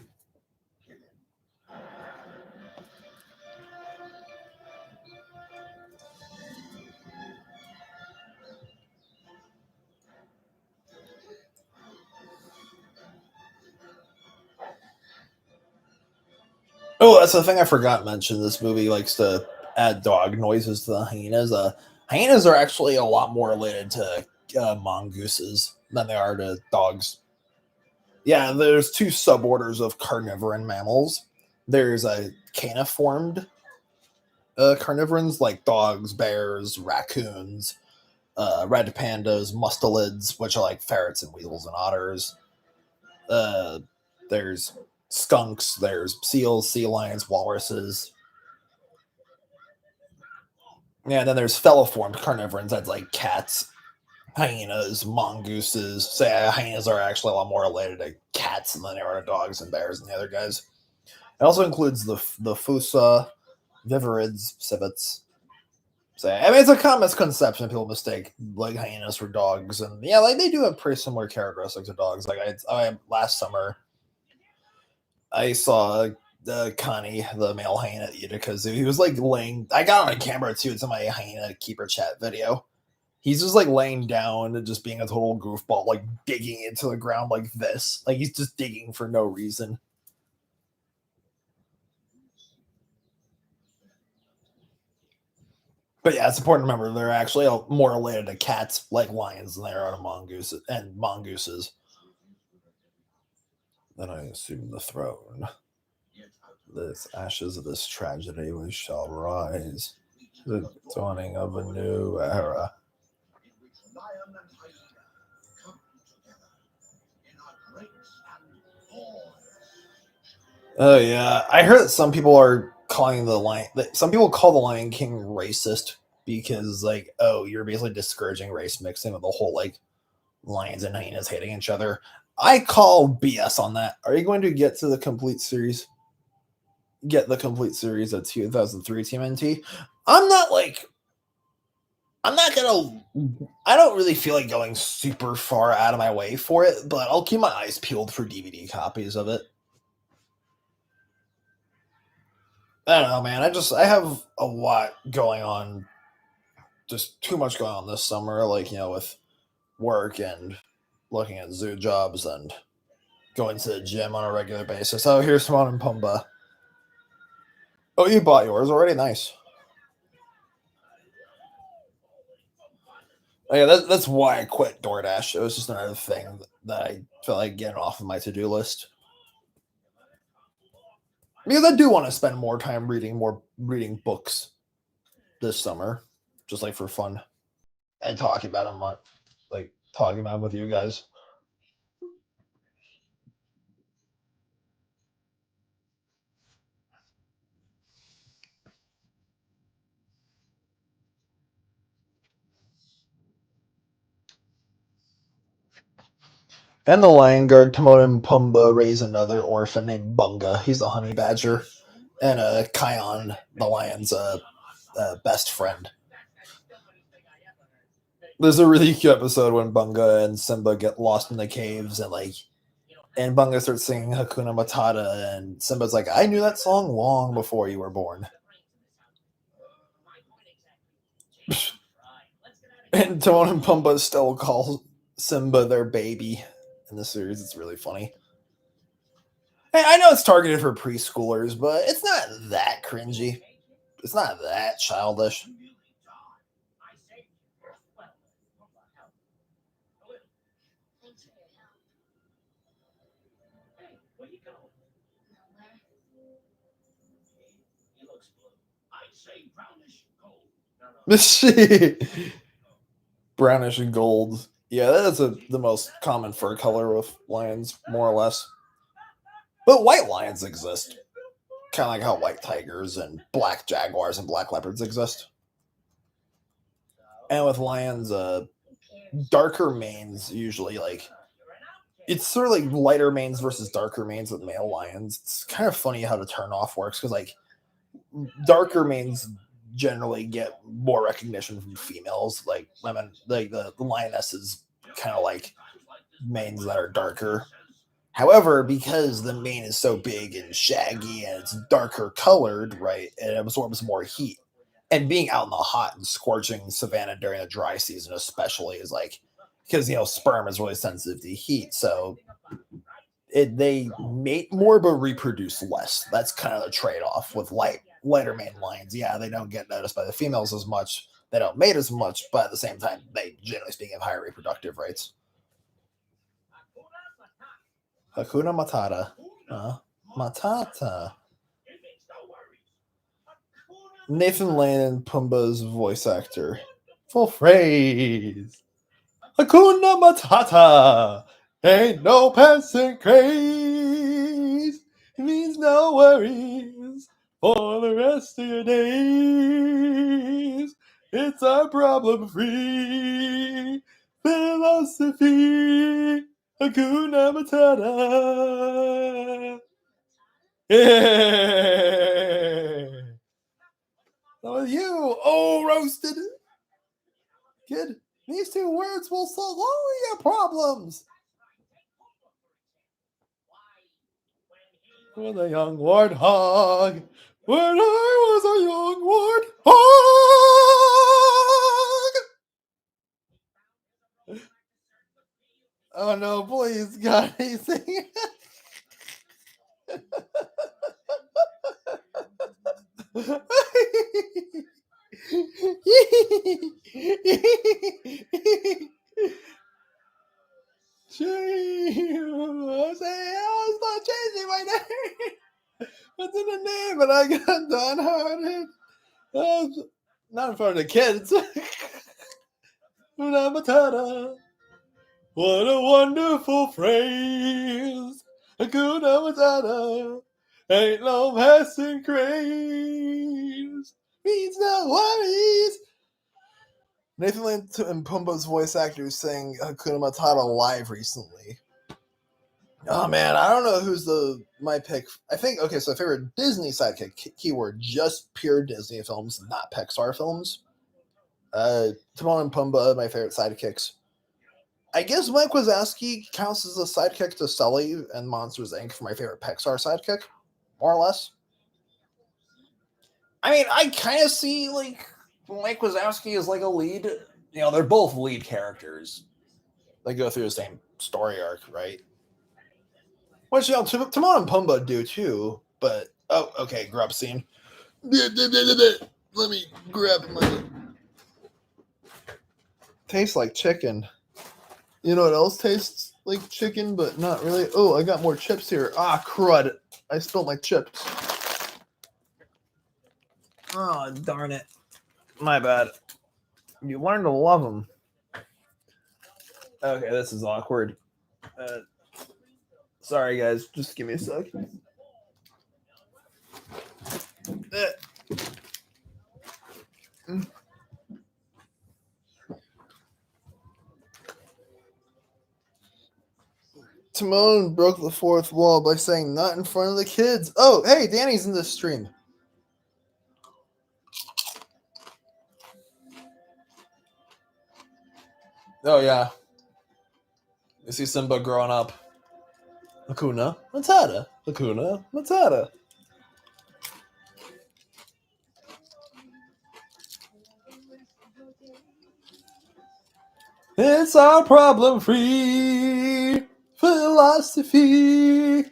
Oh, that's the thing I forgot to mention. This movie likes to add dog noises to the hyenas. Hyenas are actually a lot more related to mongooses than they are to dogs. Yeah, there's two suborders of carnivorous mammals. There's a caniformed carnivorans like dogs, bears, raccoons, red pandas, mustelids, which are like ferrets and weasels and otters. Uh, there's skunks, there's seals, sea lions, walruses. Yeah, and then there's fellow-formed carnivorans that's like cats, hyenas, mongooses. So yeah, hyenas are actually a lot more related to cats than they are to dogs and bears and the other guys. It also includes the fusa, viverids, civets. So I mean, it's a common misconception. People mistake like hyenas for dogs, and yeah, like they do have pretty similar characteristics of dogs. Like I last summer, I saw Connie, the male hyena at Utica Zoo. He was like laying. I got on camera too. It's in my hyena keeper chat video. He's just like laying down and just being a total goofball, like digging into the ground like this. Like he's just digging for no reason. But yeah, it's important to remember they're actually more related to cats like lions than they are to mongooses and mongooses. Then I assume the throne. This ashes of this tragedy we shall rise. The dawning of a new era. Oh yeah, I heard that some people are calling the lion. Some people call the Lion King racist because, like, oh, you're basically discouraging race mixing with the whole like lions and hyenas hating each other. I call BS on that. Are you going to get to the complete series? Get the complete series of 2003 TMNT? I'm not like. I'm not gonna. I don't really feel like going super far out of my way for it, but I'll keep my eyes peeled for DVD copies of it. I don't know, man. I have a lot going on, just too much going on this summer. Like with work and looking at zoo jobs and going to the gym on a regular basis. Oh, here's Timon and Pumbaa. Oh, you bought yours already? Nice. Oh, yeah, that's why I quit DoorDash. It was just another thing that I felt like getting off of my to-do list. Because I do want to spend more time reading books this summer, just like for fun and talking about them, like talking about them with you guys. And the lion guard, Timon and Pumbaa, raise another orphan named Bunga. He's the honey badger, and Kion, the lion's best friend. There's a really cute episode when Bunga and Simba get lost in the caves, and Bunga starts singing Hakuna Matata, and Simba's like, "I knew that song long before you were born." And Timon and Pumbaa still call Simba their baby in the series. It's really funny. Hey, I know it's targeted for preschoolers, but it's not that cringy. It's not that childish. Brownish and gold. Yeah, that's the most common fur color with lions, more or less. But white lions exist, kind of like how white tigers and black jaguars and black leopards exist. And with lions, darker manes usually like it's sort of like lighter manes versus darker manes with male lions. It's kind of funny how the turn off works because like darker manes generally get more recognition from females. Like women, like the lionesses kind of like manes that are darker. However, because the mane is so big and shaggy and it's darker colored, right, it absorbs more heat. And being out in the hot and scorching savannah during the dry season, especially, is like because sperm is really sensitive to heat, so they mate more but reproduce less. That's kind of the trade off with lighter mane lions. Yeah, they don't get noticed by the females as much. They don't mate as much, but at the same time, they generally speaking have higher reproductive rates. Hakuna Matata. Matata. Nathan Lane and Pumbaa's voice actor. Full phrase. Hakuna Matata. Ain't no passing craze. It means no worries for the rest of your days. It's our problem-free philosophy. Hakuna Matata. Yeah. That was you. Oh, roasted. Kid, these two words will solve all your problems. With a young warthog. When I was a young warthog. Oh no, please, God, he's singing. I was not changing my name. What's in the name? And I got downhearted. Not in front of the kids. Hakuna Matata. What a wonderful phrase. Hakuna Matata. Ain't no passing craze. Means no worries. Nathan Lane and Pumbaa's voice actors sang Hakuna Matata live recently. Oh man, I don't know who's my pick. I think okay, so favorite Disney sidekick keyword, just pure Disney films, not Pixar films. Timon and Pumbaa, my favorite sidekicks. I guess Mike Wazowski counts as a sidekick to Sully and Monsters Inc. for my favorite Pixar sidekick, more or less. I mean, I kind of see like Mike Wazowski as like a lead. You know, they're both lead characters. They go through the same story arc, right? Which, you know, Timon and Pumbaa do too, but oh, okay, grub scene. Let me grab my. Tastes like chicken. You know what else tastes like chicken, but not really? Oh, I got more chips here. Ah, crud. I spilled my chips. Oh, darn it. My bad. You learn to love them. Okay, this is awkward. Sorry, guys. Just give me a second. Timon broke the fourth wall by saying not in front of the kids. Oh, hey, Danny's in this stream. Oh, yeah. You see Simba growing up. Hakuna Matata. Hakuna Matata. It's our problem-free philosophy.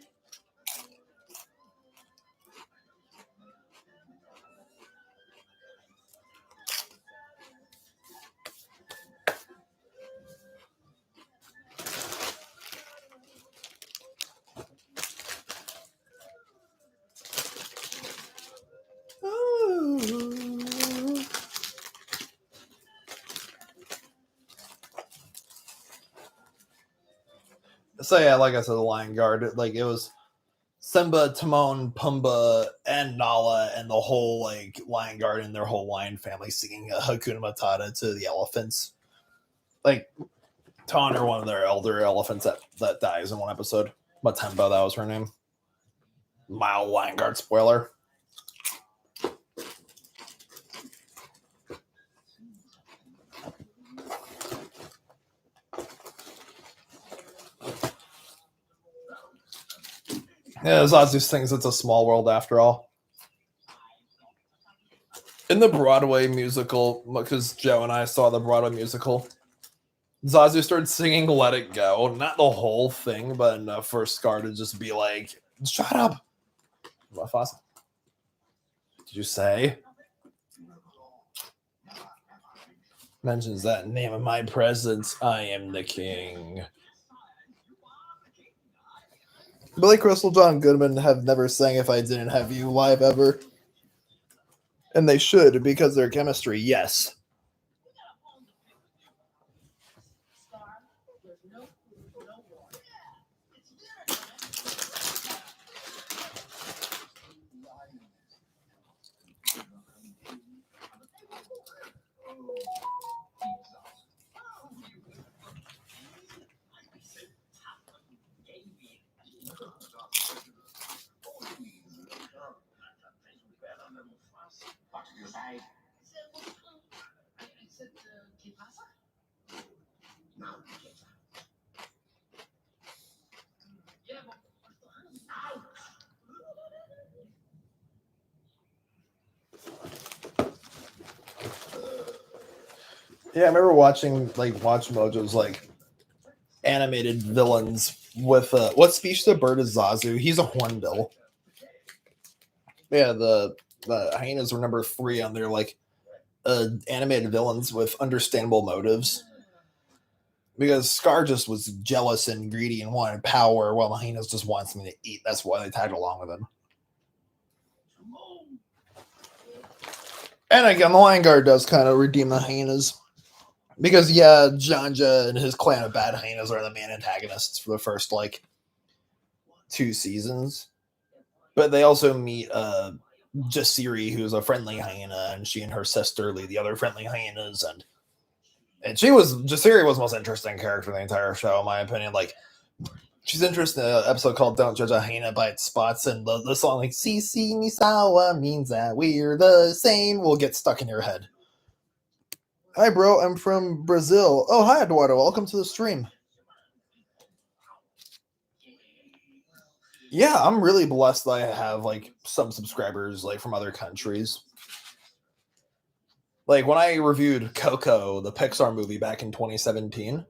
So yeah, like I said, the Lion Guard, like it was Simba, Timon, Pumbaa, and Nala, and the whole like Lion Guard and their whole lion family singing Hakuna Matata to the elephants. Like Ton, or one of their elder elephants that dies in one episode. Matemba, that was her name. Mild Lion Guard spoiler. Yeah, Zazu thinks it's a small world after all. In the Broadway musical, because Joe and I saw the Broadway musical, Zazu started singing Let It Go. Not the whole thing, but enough for Scar to just be like, shut up. What did you say? Mentions that name of my presence. I am the king. Billy Crystal, John Goodman have never sang If I Didn't Have You live ever. And they should, because their chemistry, yes. Yeah, I remember watching Watch Mojo's animated villains with what speech the bird is Zazu. He's a hornbill. Yeah, the hyenas were number 3 on their animated villains with understandable motives. Because Scar just was jealous and greedy and wanted power, while the hyenas just wanted something to eat. That's why they tagged along with him. And again, the Lion Guard does kind of redeem the hyenas. Because, yeah, Janja and his clan of bad hyenas are the main antagonists for the first, 2 seasons. But they also meet Jasiri, who's a friendly hyena, and she and her sister lead the other friendly hyenas. And Jasiri was the most interesting character in the entire show, in my opinion. She's interested in an episode called Don't Judge a Hyena by Its Spots, and the song, Sisi Misawa means that we're the same, will get stuck in your head. Hi, bro. I'm from Brazil. Oh, hi, Eduardo. Welcome to the stream. Yeah, I'm really blessed that I have, some subscribers, from other countries. When I reviewed Coco, the Pixar movie, back in 2017,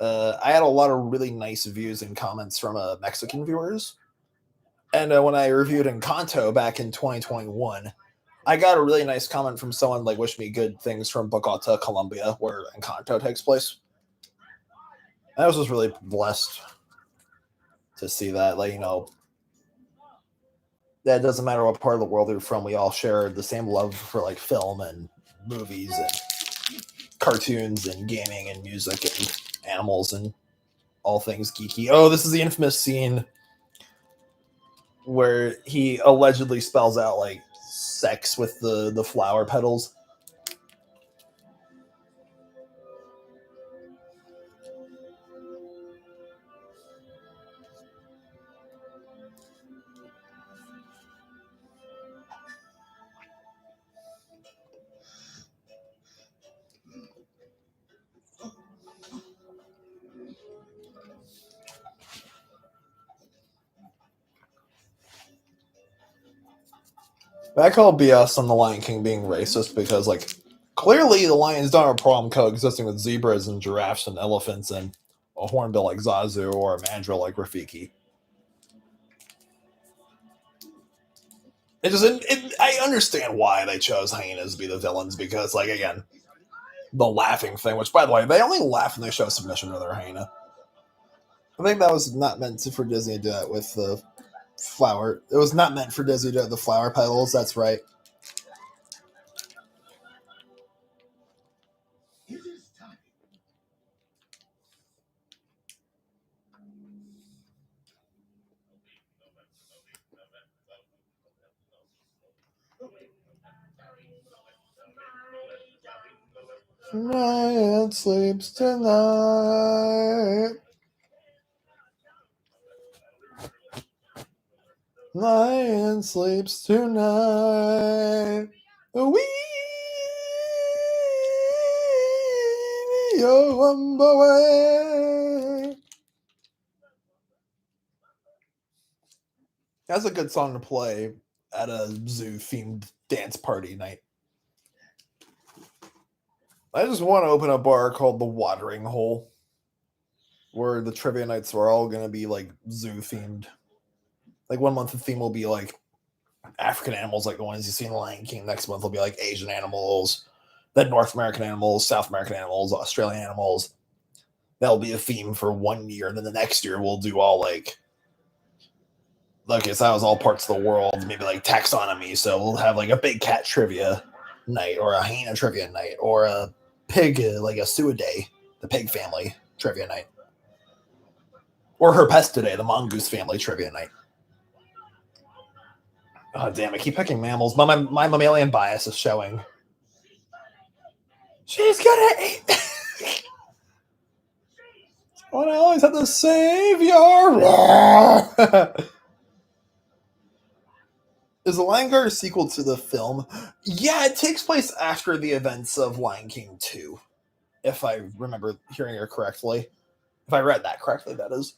I had a lot of really nice views and comments from Mexican viewers. And when I reviewed Encanto back in 2021, I got a really nice comment from someone wish me good things from Bogota, Colombia, where Encanto takes place. I was just really blessed to see that. That doesn't matter what part of the world you're from, we all share the same love for film and movies and cartoons and gaming and music and animals and all things geeky. Oh, this is the infamous scene where he allegedly spells out sex with the flower petals. I call BS on the Lion King being racist because, clearly the lions don't have a problem coexisting with zebras and giraffes and elephants and a hornbill like Zazu or a mandrill like Rafiki. I understand why they chose hyenas to be the villains because, again, the laughing thing, which, by the way, they only laugh when they show submission to their hyena. I think that was not meant for Disney to do that with the flower. It was not meant for Disney to do the flower petals. That's right. Ryan sleeps tonight. Lion sleeps tonight. Wee, yo, away. That's a good song to play at a zoo-themed dance party night. I just want to open a bar called The Watering Hole, where the trivia nights are all going to be zoo-themed. 1 month the theme will be African animals, like the ones you see in The Lion King. Next month will be Asian animals, then North American animals, South American animals, Australian animals. That'll be a theme for 1 year, and then the next year we'll do all Okay, so that was all parts of the world, maybe like taxonomy. So we'll have like a big cat trivia night, or a hyena trivia night, or a pig, like a Suidae, the pig family trivia night, or Herpestidae, the mongoose family trivia night. Oh damn! I keep picking mammals, but my mammalian bias is showing. She's gonna eat. Oh, I always have to save your. Is The Lion Guard a sequel to the film? Yeah, it takes place after the events of Lion King 2, if I remember hearing it correctly. If I read that correctly, that is.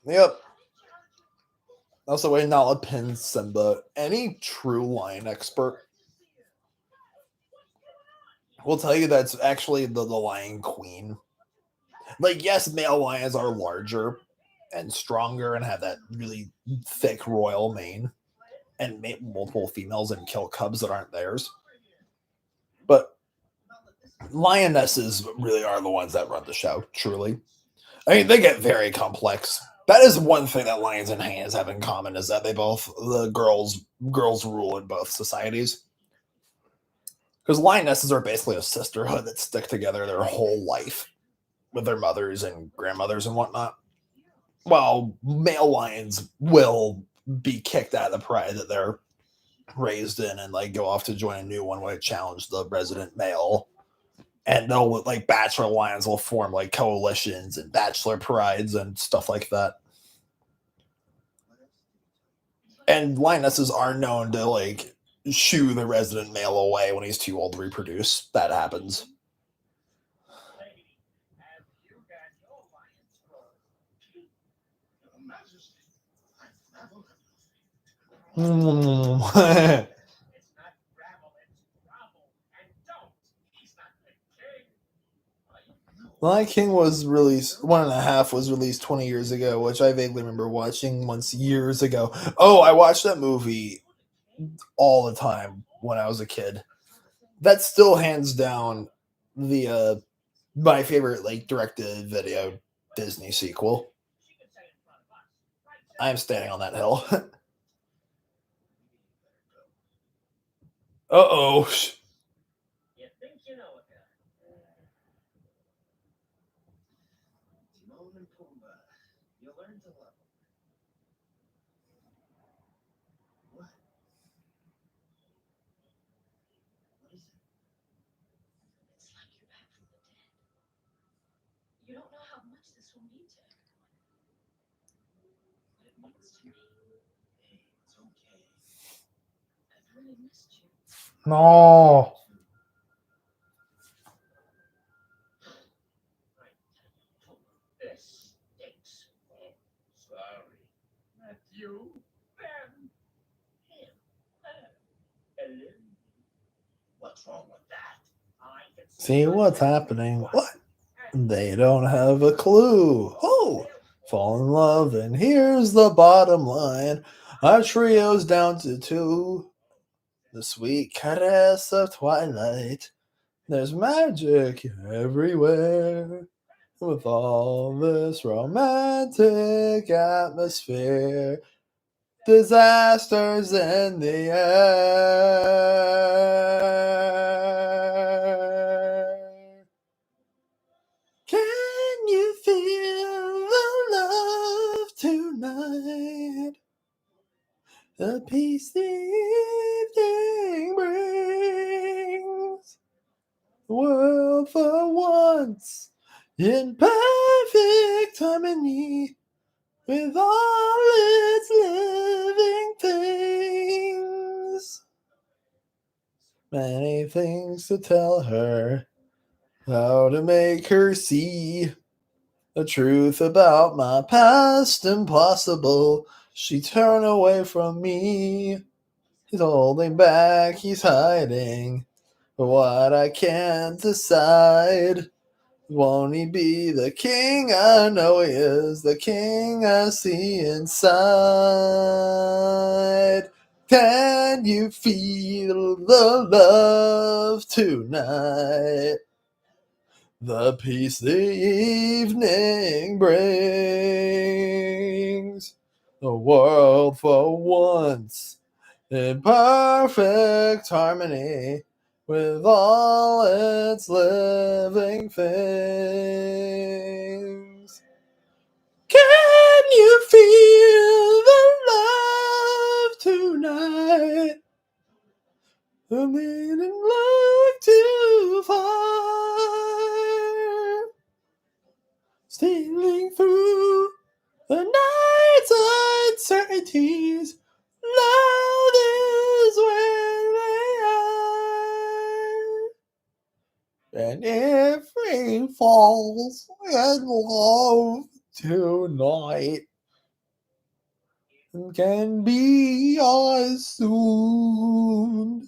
Yep. Also, wait, not a pin Simba. Any true lion expert will tell you that's actually the lion queen. Like, yes, male lions are larger and stronger and have that really thick royal mane and mate multiple females and kill cubs that aren't theirs. But lionesses really are the ones that run the show, truly. I mean, they get very complex. That is one thing that lions and hyenas have in common, is that the girls rule in both societies. Because lionesses are basically a sisterhood that stick together their whole life with their mothers and grandmothers and whatnot. While male lions will be kicked out of the pride that they're raised in and like go off to join a new one when it challenge the resident male. And they'll like bachelor lions will form like coalitions and bachelor prides and stuff like that. And lionesses are known to like shoo the resident male away when he's too old to reproduce. That happens. Mm. Lion King was released, one and a half was released 20 years ago, which I vaguely remember watching once years ago. Oh, I watched that movie all the time when I was a kid. That's still hands down the my favorite like directed video Disney sequel. I am standing on that hill. Uh-oh. No. See what's happening. What? They don't have a clue. Oh, fall in love, and here's the bottom line. Our trio's down to two. The sweet caress of twilight. There's magic everywhere. With all this romantic atmosphere, disasters in the air. Can you feel the love tonight? The peace the evening brings. The world for once in perfect harmony with all its living things. Many things to tell her, how to make her see the truth about my past impossible. She turned away from me. He's holding back, he's hiding. What I can't decide. Won't he be the king? I know he is the king I see inside. Can you feel the love tonight? The peace the evening brings. The world for once in perfect harmony with all its living things. Can you feel the love tonight? The meaning like to fire, stealing through the night's uncertainties. Love is where they are. And if rain falls in love tonight, it can be us soon.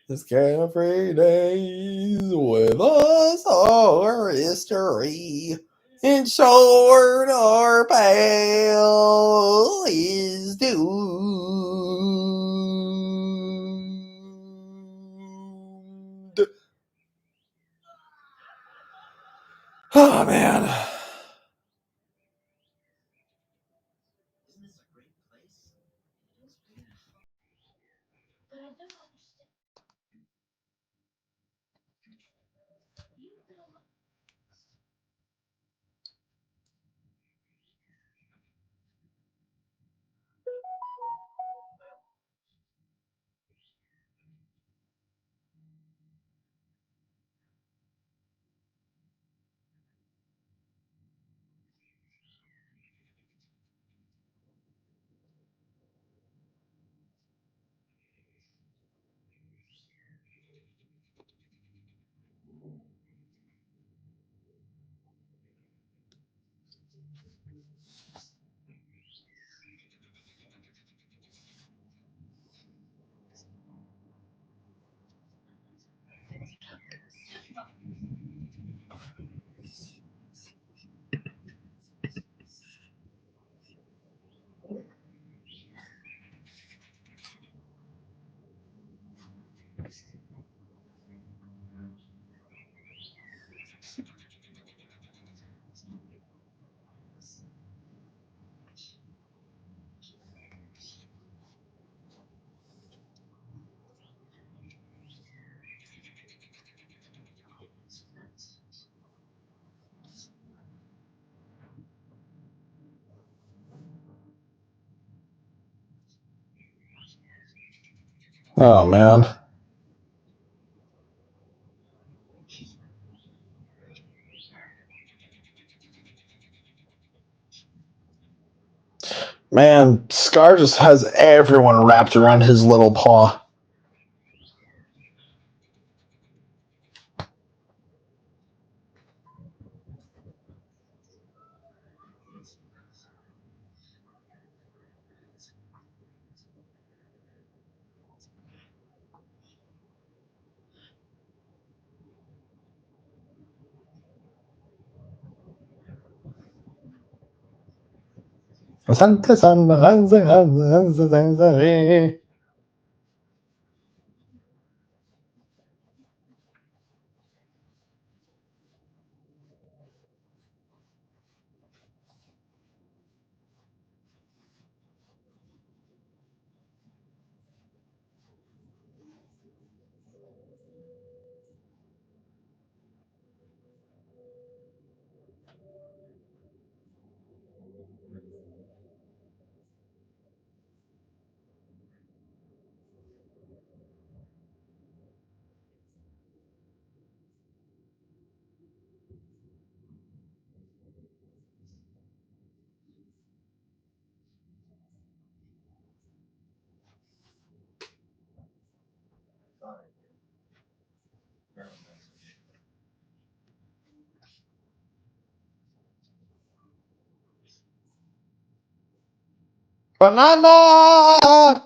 This carefree days with us our history. In short or pale is doomed. Oh man. Oh man. Man, Scar just has everyone wrapped around his little paw. Banana!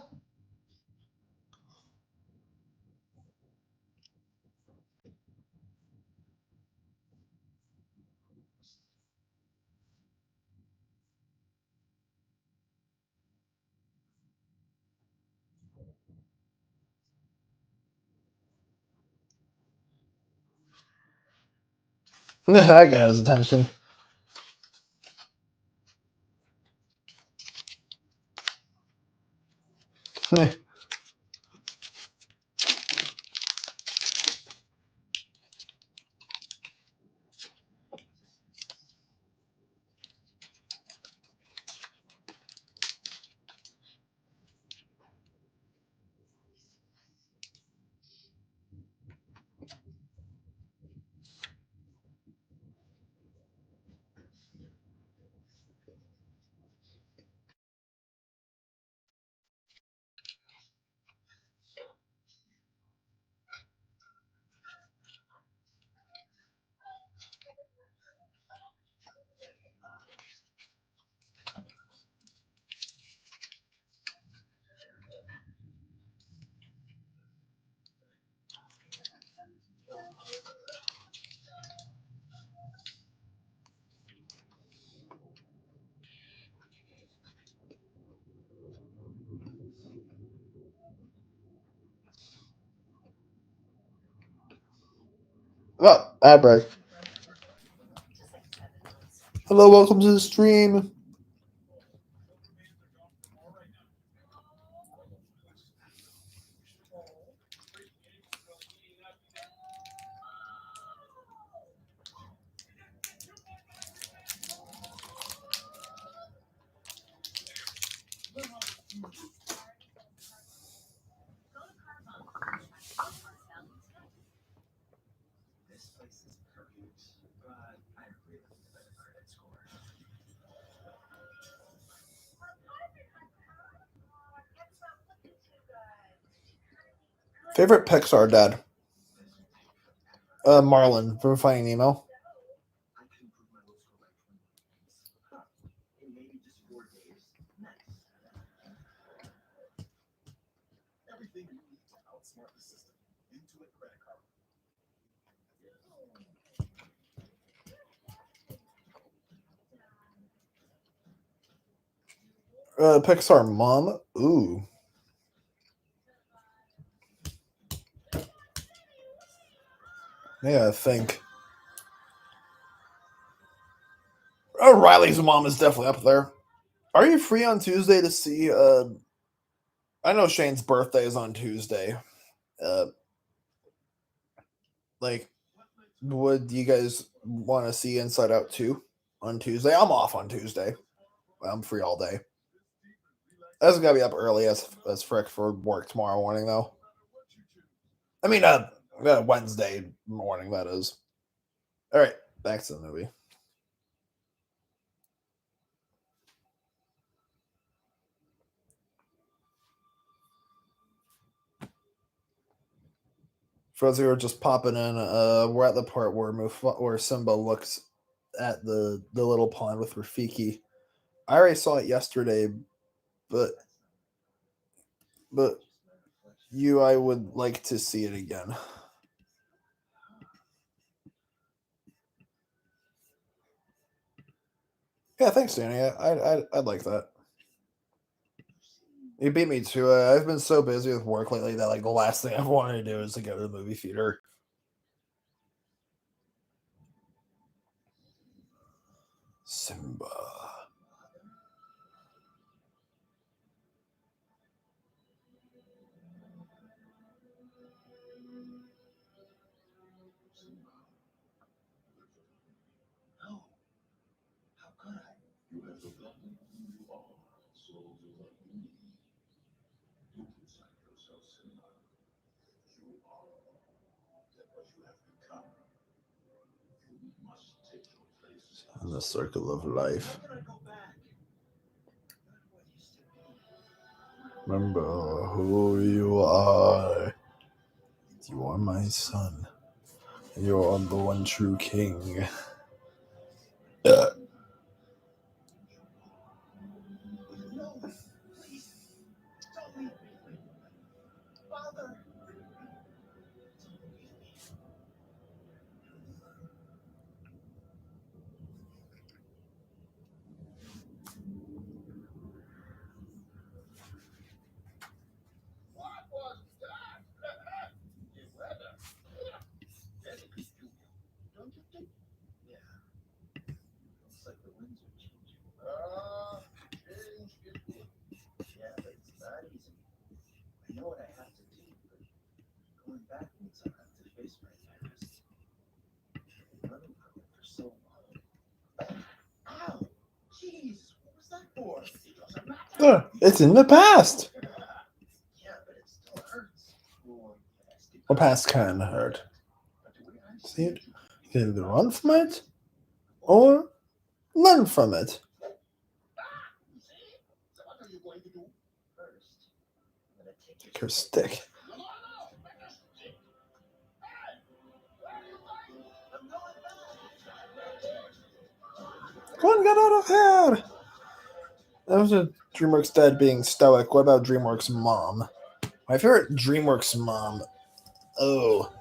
That got his attention. Oh, ad break. Hello, welcome to the stream. Favorite Pixar dad? Marlin from Finding Nemo. Pixar mom. Ooh. Yeah, I think. Oh, Riley's mom is definitely up there. Are you free on Tuesday to see? I know Shane's birthday is on Tuesday. Uh, like, would you guys want to see Inside Out 2 on Tuesday? I'm off on Tuesday. I'm free all day. That's gotta be up early as frick for work tomorrow morning though. I mean, Wednesday morning that is. All right, back to the movie. For those who are just popping in, we're at the part where Simba looks at the little pond with Rafiki. I already saw it yesterday, but but I would like to see it again. Yeah, thanks, Danny. I'd like that. You beat me to it. I've been so busy with work lately that like the last thing I want to do is to go to the movie theater. Simba. No, how could I? You have forgotten who you are, soldier like me. Look inside yourself, Simba. You are that what you have become. You must take your place In the circle of life. How can I go back? Not what used to be. Remember who you are. You are my son. You are the one true king. No, please, don't leave me. Father. Don't leave me. What was that? The weather. Very peculiar, don't you think? know what I have to do, but going back means I'll have to face my past. Running from it for so long. Ow! Jeez, what was that for? It doesn't matter. It's in the past. Yeah, but it still hurts. The past can hurt. See it? You can either run from it or learn from it. So what are you going to do first? I'm gonna take Take your stick. Come on, get out of here! That was a DreamWorks dad being stoic. What about DreamWorks mom? My favorite DreamWorks mom. Oh,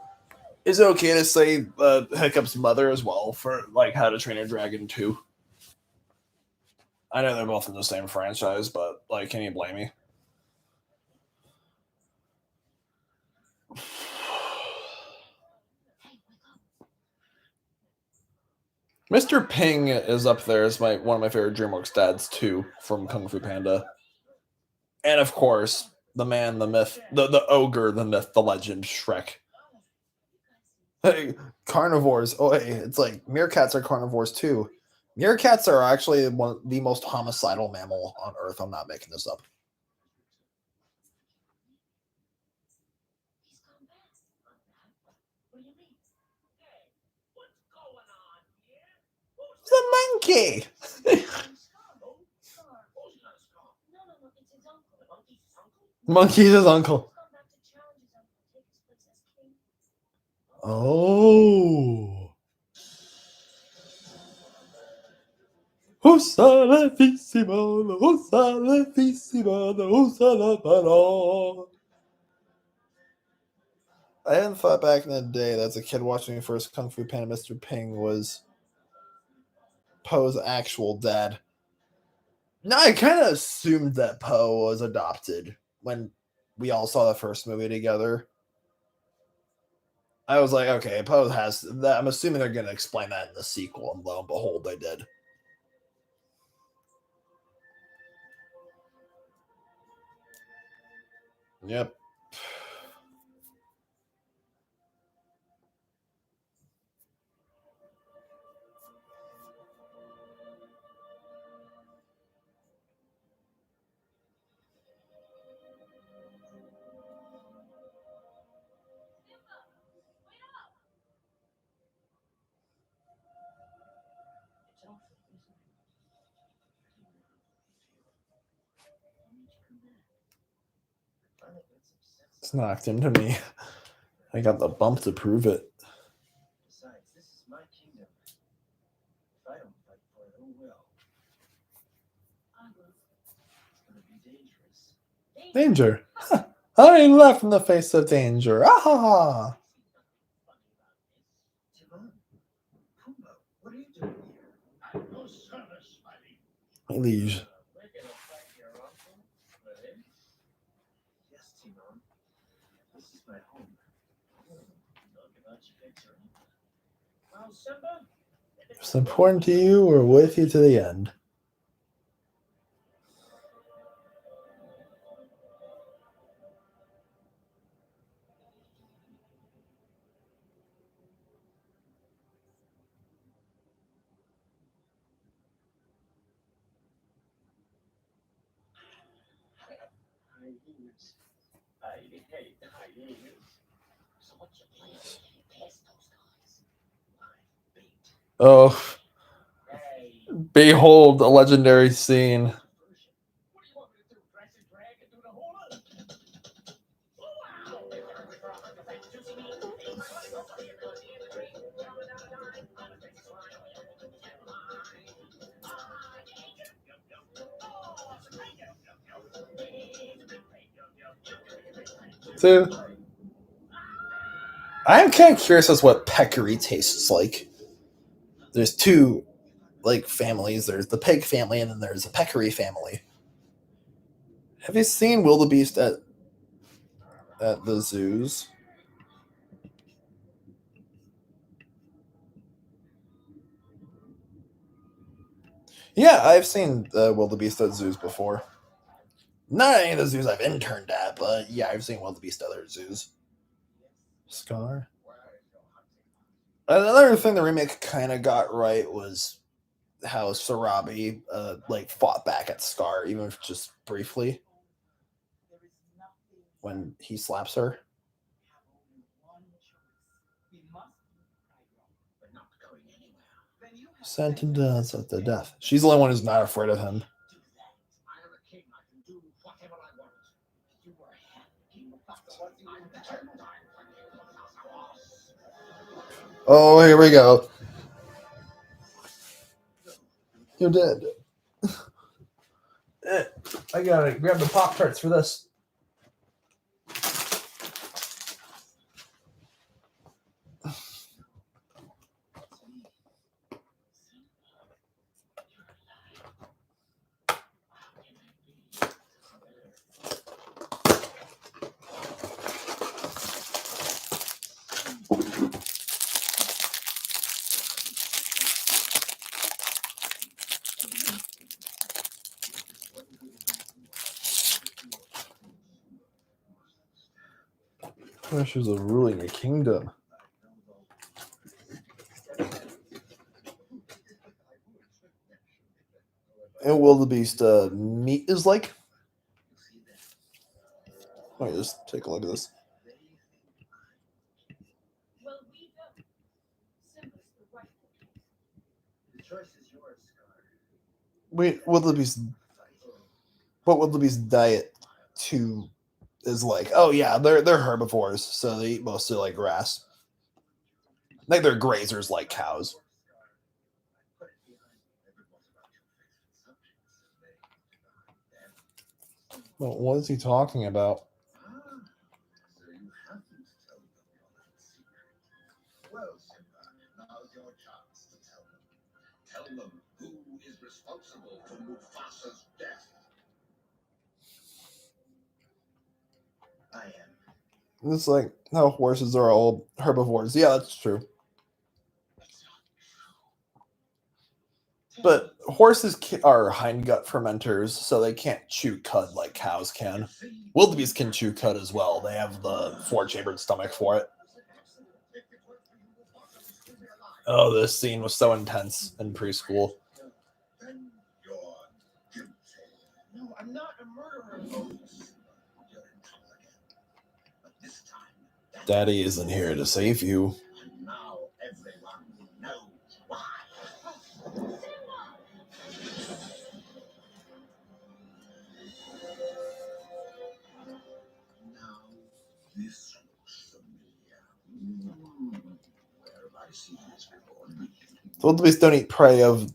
is it okay to say Hiccup's mother as well for like How to Train Your Dragon 2? I know they're both in the same franchise, but like, can you blame me? Mr. Ping is up there as one of my favorite DreamWorks dads too, from Kung Fu Panda, and of course the man, the myth, the ogre, the myth, the legend, Shrek. Hey, carnivores. Oh, hey, it's like meerkats are carnivores too. Meerkats are actually the most homicidal mammal on Earth. I'm not making this up. It's a monkey. Monkey's his uncle. Oh. Usalefissimo, usalefissimo, usalapano. I hadn't thought back in the day that as a kid watching the first Kung Fu Panda, Mr. Ping was Poe's actual dad. No, I kind of assumed that Poe was adopted when we all saw the first movie together. I was like, okay, Poe has that. I'm assuming they're going to explain that in the sequel, and lo and behold, they did. Yep. It's knocked into me. I got the bump to prove it. Besides, this is my kingdom. If I don't fight for it, who will? I will. It's gonna be dangerous. Danger. I left in the face of danger. Ah! Timon, Pumbaa, what are you doing here? At your service, my liege. My liege. We're gonna fight your uncle, right? Yes, Timon. This is my home. Talk about your victory. Well, Simba, It's important to you, we're with you to the end. hyenas. I hate hyenas. So what's your plan? Test those guys. My bait. Oh, Hey. behold a legendary scene. What do you want me to do? Dress and drag and do the hula? So, I'm kind of curious as what peccary tastes like. There's two like families. There's the pig family, and then there's a peccary family. Have you seen wildebeest at the zoos? Yeah, I've seen wildebeest at zoos before. Not any of the zoos I've interned at, but yeah, I've seen wildebeest at other zoos. Scar. Another thing the remake kind of got right was how Sarabi like fought back at Scar, even if just briefly, when he slaps her. Sentenced to death. She's the only one who's not afraid of him. Oh, here we go. You're dead. I gotta grab the Pop Tarts for this. Pressures of ruling a kingdom. And wildebeest meat is like. Let me just take a look at this. Wait, wildebeest. What wildebeest diet to is like? Oh yeah, they're herbivores, so they eat mostly like grass. Like they're grazers like cows. Well, what is he talking about? Well, Simba, now's your chance to tell them. Tell them who is responsible for Mufasa's death. I am. It's like how horses are all herbivores. Yeah, that's true. But horses are hindgut fermenters, so they can't chew cud like cows can. Wildebeest can chew cud as well. They have the four-chambered stomach for it. Oh, this scene was so intense in preschool. No, I'm not a murderer. You're in trouble again. But this time, Daddy isn't here to save you. and now everyone knows why. Now this looks familiar. Where have I seen this before? Wildebeest don't eat prey of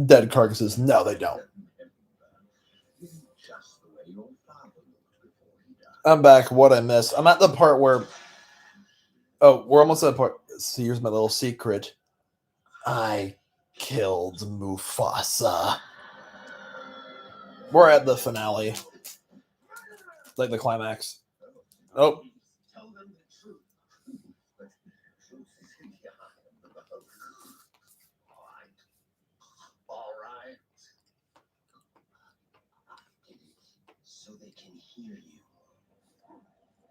dead carcasses. No, they don't. Just the way your father looked before he died. I'm back. What I missed? I'm at the part where. Oh, we're almost at the part. So here's my little secret. I killed Mufasa. We're at the finale. Like the climax. Oh. Tell them the truth. But truth is in the eye of the beholder. All right. So they can hear you.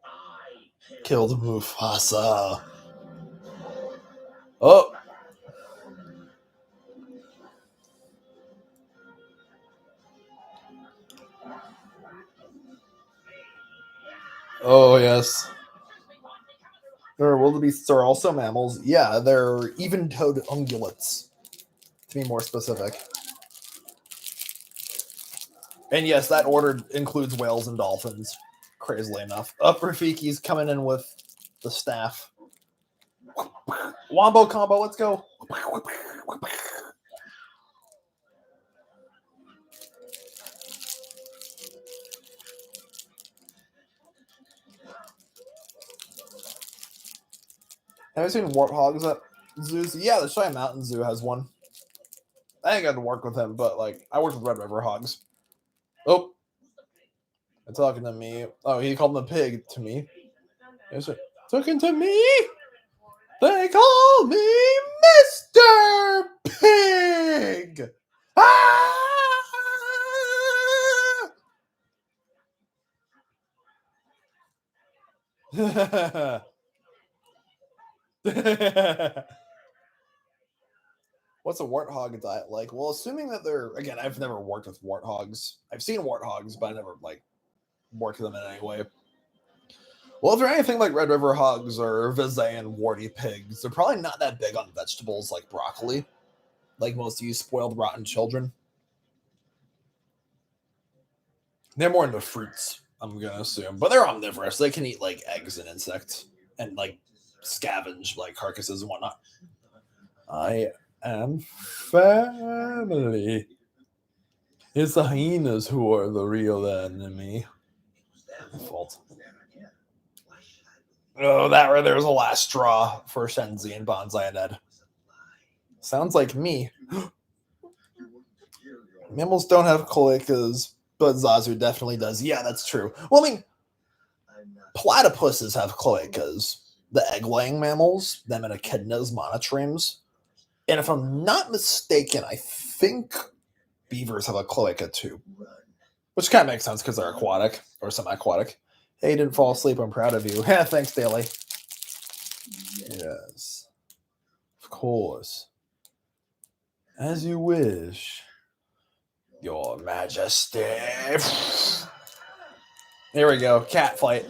I Killed Mufasa. Oh. Oh, yes. Wildebeests are also mammals. Yeah, they're even-toed ungulates, to be more specific. And yes, that order includes whales and dolphins, crazily enough. Up Rafiki's coming in with the staff. Wombo combo, let's go. Have you seen warthogs at zoos? Yeah, the Cheyenne Mountain Zoo has one. I ain't got to work with him, but like I worked with Red River hogs. Oh, they're talking to me. Oh, he called him a pig to me. Yes, sir. Talking to me. They call me Mr. Pig. Ah! What's a warthog diet like? Well, assuming that they're, again, I've never worked with warthogs. I've seen warthogs, but I never like worked with them in any way. Well, if they're anything like Red River hogs or Visayan warty pigs, they're probably not that big on vegetables like broccoli, like most of you spoiled rotten children. They're more into fruits, I'm gonna assume, but they're omnivorous. They can eat like eggs and insects and like scavenge like carcasses and whatnot. I am family. It's the hyenas who are the real enemy. Fault. Oh, that right there's a last straw for Shenzi and Bonsai and Ed. Sounds like me. Mammals don't have cloacas, but Zazu definitely does. Yeah, that's true. Well, I mean, platypuses have cloacas. The egg-laying mammals, them and echidnas, monotremes. And if I'm not mistaken, I think beavers have a cloaca too. Which kind of makes sense because they're aquatic or semi-aquatic. Hey, you didn't fall asleep. I'm proud of you. Yeah, thanks, Daly. Yes. Of course. As you wish. Your Majesty. Here we go. Cat fight.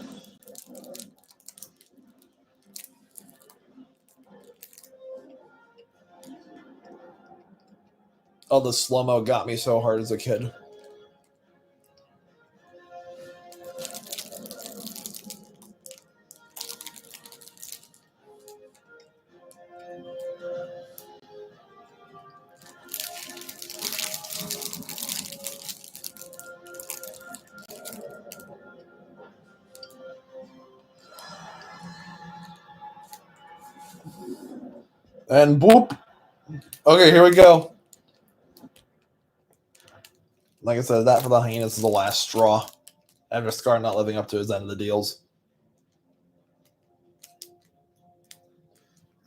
Oh, the slow-mo got me so hard as a kid. And boop. Okay, here we go. Like I said, that for the hyenas is the last straw. After Scar not living up to his end of the deals.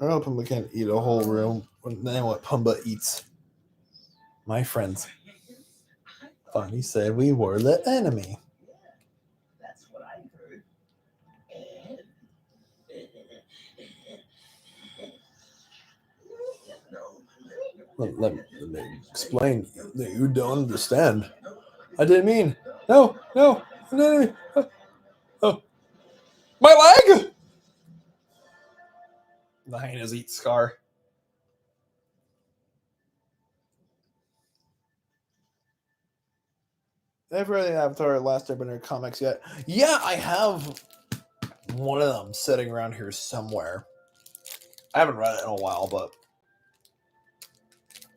I know Pumbaa can't eat a whole room. Then what Pumbaa eats. My friends. Funny said we were the enemy. That's what I heard. Let me explain that you don't understand. I didn't mean. No. Oh. My leg! The hyenas eat Scar. I've read the Avatar Last Airbender comics yet. Yeah, I have one of them sitting around here somewhere. I haven't read it in a while, but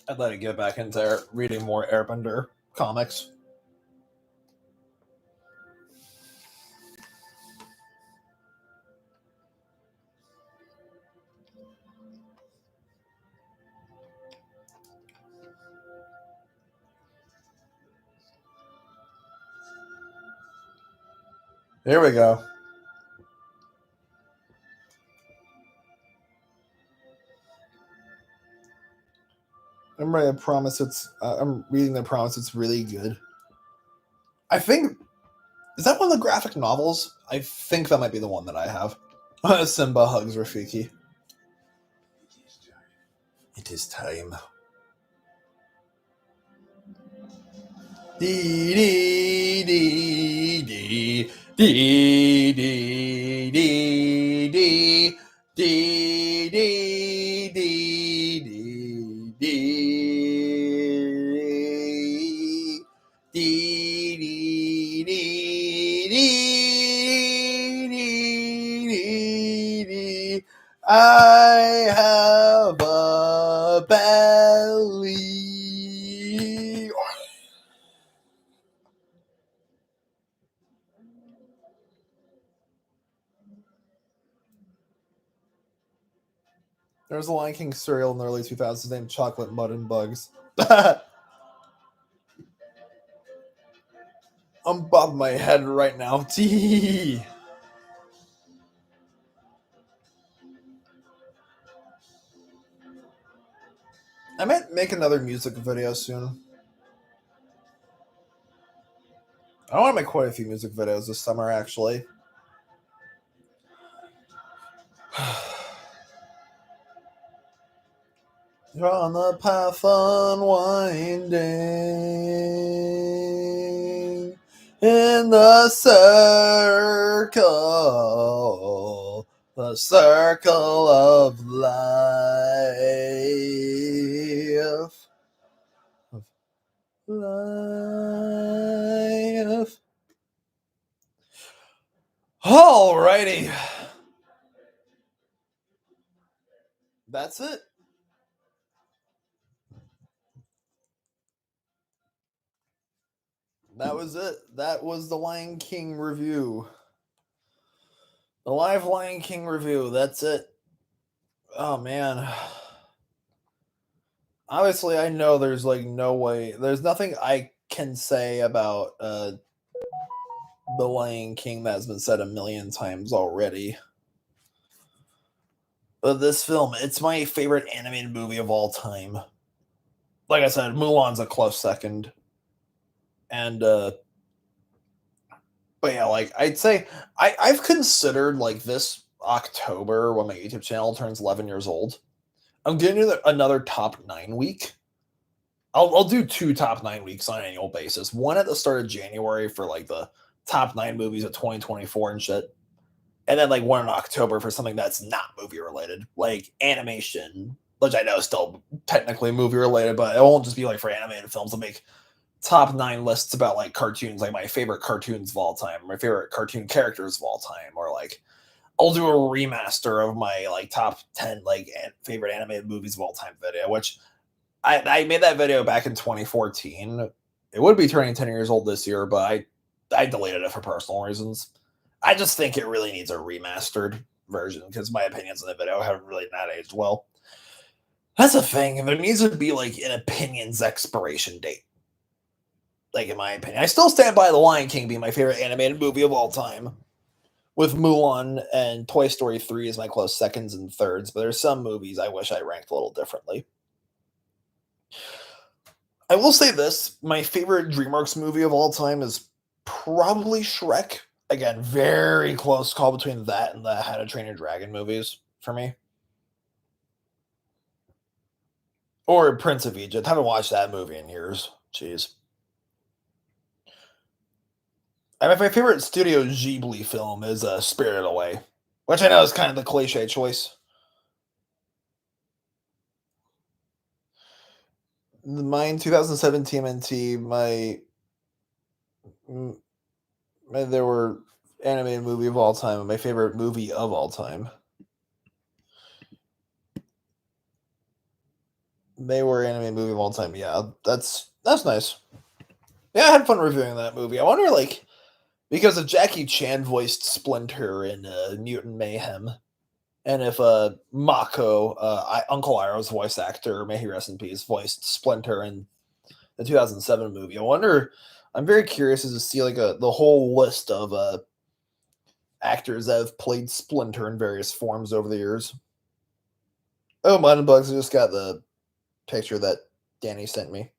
I'd like to get back into reading more Airbender comics. Here we go. I'm ready to promise it's. I'm reading the promise. It's really good. I think is that one of the graphic novels? I think that might be the one that I have. Simba hugs Rafiki. It is time. Dee dee dee dee dee dee dee dee dee dee dee dee. I have a belly. There was a Lion King cereal in the early 2000s named Chocolate Mud and Bugs. I'm bobbing my head right now. Tee. I might make another music video soon. I want to make quite a few music videos this summer, actually. You're on the path unwinding in the circle of life. Life. Alrighty. That's it. That was it. That was the Lion King review. The live Lion King review. That's it. Oh man. Obviously, I know there's like no way. There's nothing I can say about the Lion King that's been said a million times already. But this film, it's my favorite animated movie of all time. Like I said, Mulan's a close second. And but yeah, like I'd say I've considered like this October when my YouTube channel turns 11 years old. I'm getting another top 9 week. I'll do 2 top 9 weeks on an annual basis. One at the start of January for like the top 9 movies of 2024 and shit. And then like one in October for something that's not movie related, like animation, which I know is still technically movie related, but it won't just be like for animated films. I'll make top 9 lists about like cartoons, like my favorite cartoons of all time, my favorite cartoon characters of all time, or like I'll do a remaster of my like top 10 like favorite animated movies of all time video, which I made that video back in 2014. It would be turning 10 years old this year, but I deleted it for personal reasons. I just think it really needs a remastered version because my opinions on the video haven't really not aged well. That's the thing. There needs to be like an opinions expiration date. Like in my opinion, I still stand by The Lion King being my favorite animated movie of all time, with Mulan and Toy Story 3 as my close seconds and thirds. But there's some movies I wish I ranked a little differently. I will say this: my favorite DreamWorks movie of all time is probably Shrek. Again, very close call between that and the How to Train Your Dragon movies for me. Or Prince of Egypt. Haven't watched that movie in years. Jeez. And my favorite Studio Ghibli film is Spirited Away, which I know is kind of the cliche choice. Mine 2017 MNT, there were animated movie of all time, my favorite movie of all time. They were animated movie of all time. Yeah, that's nice. Yeah, I had fun reviewing that movie. I wonder, like, because if Jackie Chan voiced Splinter in Mutant Mayhem, and if Mako, Uncle Iroh's voice actor, may he rest in peace, voiced Splinter in the 2007 movie. I wonder. I'm very curious as to see like the whole list of actors that have played Splinter in various forms over the years. Oh, Mud and Bugs! I just got the picture that Danny sent me.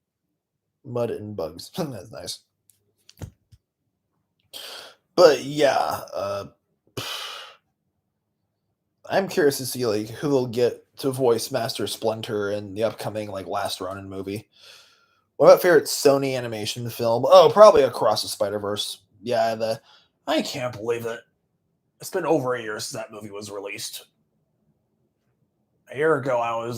Mud and Bugs. That's nice. But yeah, I'm curious to see like who they'll get to voice Master Splinter in the upcoming like Last Ronin movie. What about favorite Sony animation film? Oh, probably Across the Spider Verse. Yeah, the I can't believe it. It's been over a year since that movie was released. A year ago, I was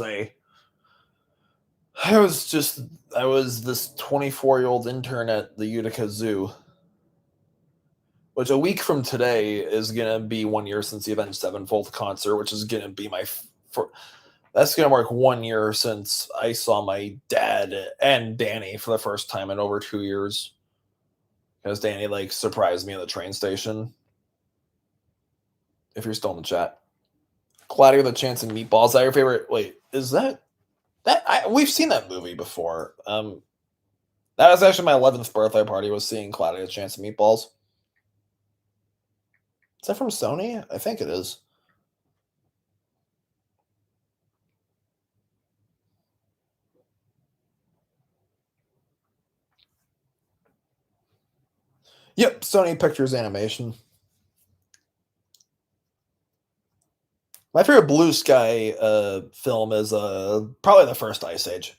this 24-year-old intern at the Utica Zoo, which a week from today is gonna be 1 year since the Avenged Sevenfold concert, which is gonna be that's gonna mark 1 year since I saw my dad and Danny for the first time in over 2 years. Because Danny like surprised me at the train station. If you're still in the chat, Cloudy with a Chance and Meatballs. Is that your favorite? Wait, is we've seen that movie before? That was actually my 11th birthday party. Was seeing Cloudy with a Chance and Meatballs. Is that from Sony? I think it is. Yep, Sony Pictures Animation. My favorite Blue Sky film is probably the first Ice Age,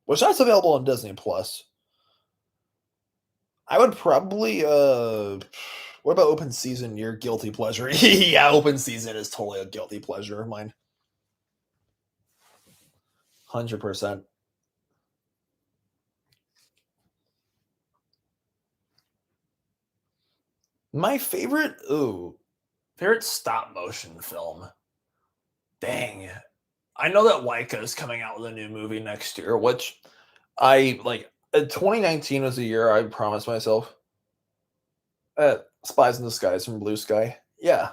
which that's available on Disney Plus. I would probably what about Open Season? Your guilty pleasure? Yeah, Open Season is totally a guilty pleasure of mine. 100%. My favorite stop motion film. Dang. I know that Laika is coming out with a new movie next year, which I like. 2019 was the year I promised myself. Spies in Disguise from Blue Sky. Yeah,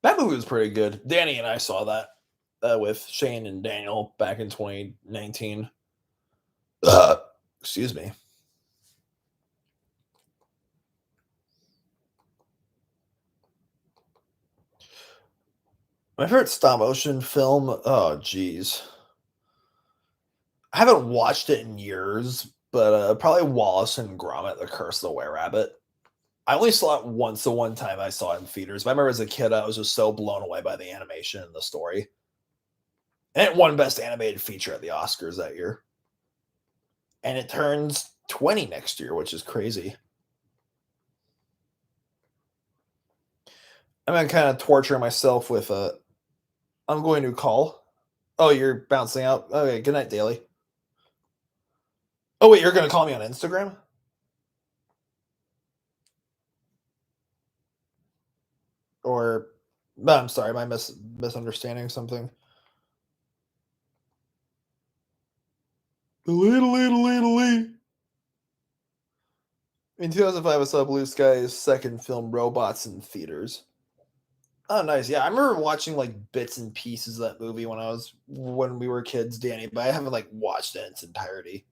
that movie was pretty good. Danny and I saw that with Shane and Daniel back in 2019. Uh, excuse me. My favorite stop motion film. Oh, geez. I haven't watched it in years, but probably Wallace and Gromit: The Curse of the Were Rabbit. I only saw it once the one time I saw it in theaters. But I remember as a kid, I was just so blown away by the animation and the story. And it won Best Animated Feature at the Oscars that year. And it turns 20 next year, which is crazy. I'm gonna kind of torture myself with a. I'm going to call. Oh, you're bouncing out. Okay, good night, Daly. Oh wait, you're gonna call me on Instagram? Or no, I'm sorry, am I misunderstanding something? Lee. In 2005, I saw Blue Sky's second film, Robots in theaters. Oh, nice. Yeah, I remember watching like bits and pieces of that movie when we were kids, Danny, but I haven't like watched it in its entirety.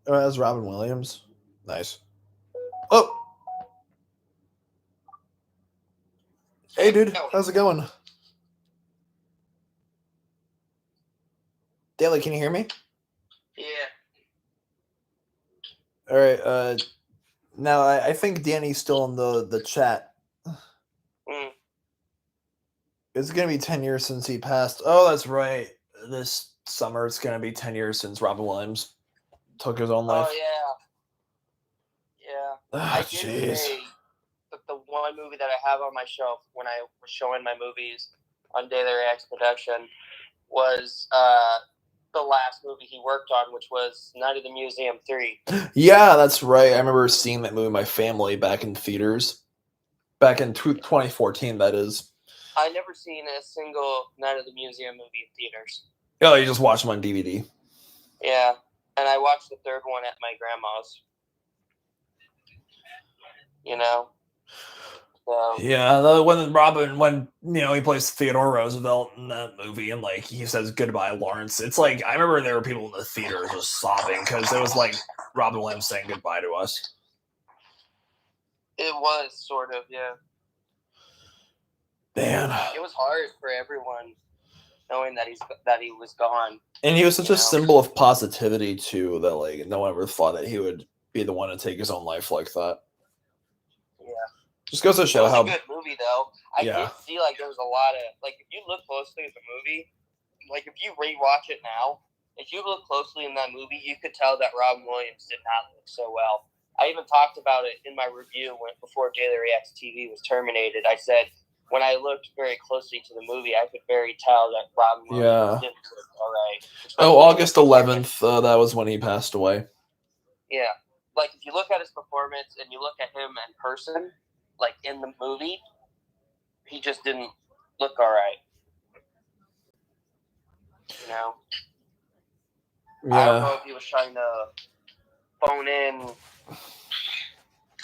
Oh, that was Robin Williams. Nice. Oh, hey, dude, how's it going? Daly, can you hear me? Yeah. All right. Now I think Danny's still in the chat. Mm. It's gonna be 10 years since he passed. Oh, that's right. This summer, it's gonna be 10 years since Robin Williams took his own life. Oh yeah. Yeah. Ah, I did say that the one movie that I have on my shelf when I was showing my movies on Daily Reacts Production was the last movie he worked on, which was Night of the Museum 3. Yeah, that's right. I remember seeing that movie with my family back in theaters. Back in 2014, that is. I never seen a single Night of the Museum movie in theaters. Oh, you just watch them on DVD. Yeah. And I watched the third one at my grandma's. You know? So, yeah, when he plays Theodore Roosevelt in that movie, and like he says goodbye, Lawrence. It's like I remember there were people in the theater just sobbing because it was like Robin Williams saying goodbye to us. it was sort of, yeah. Man, it was hard for everyone knowing that he was gone. And he was such a symbol of positivity too, that like no one ever thought that he would be the one to take his own life like that. Yeah. Just goes to show how a good movie though. I did see like there was a lot of like if you look closely at the movie, like if you rewatch it now, if you look closely in that movie, you could tell that Robin Williams did not look so well. I even talked about it in my review before Daily Reacts TV was terminated. I said when I looked very closely to the movie, I could very tell that Robin Williams didn't look all right. Oh, August 11th, that was when he passed away. Yeah. Like, if you look at his performance and you look at him in person, like, in the movie, he just didn't look all right. You know? Yeah. I don't know if he was trying to phone in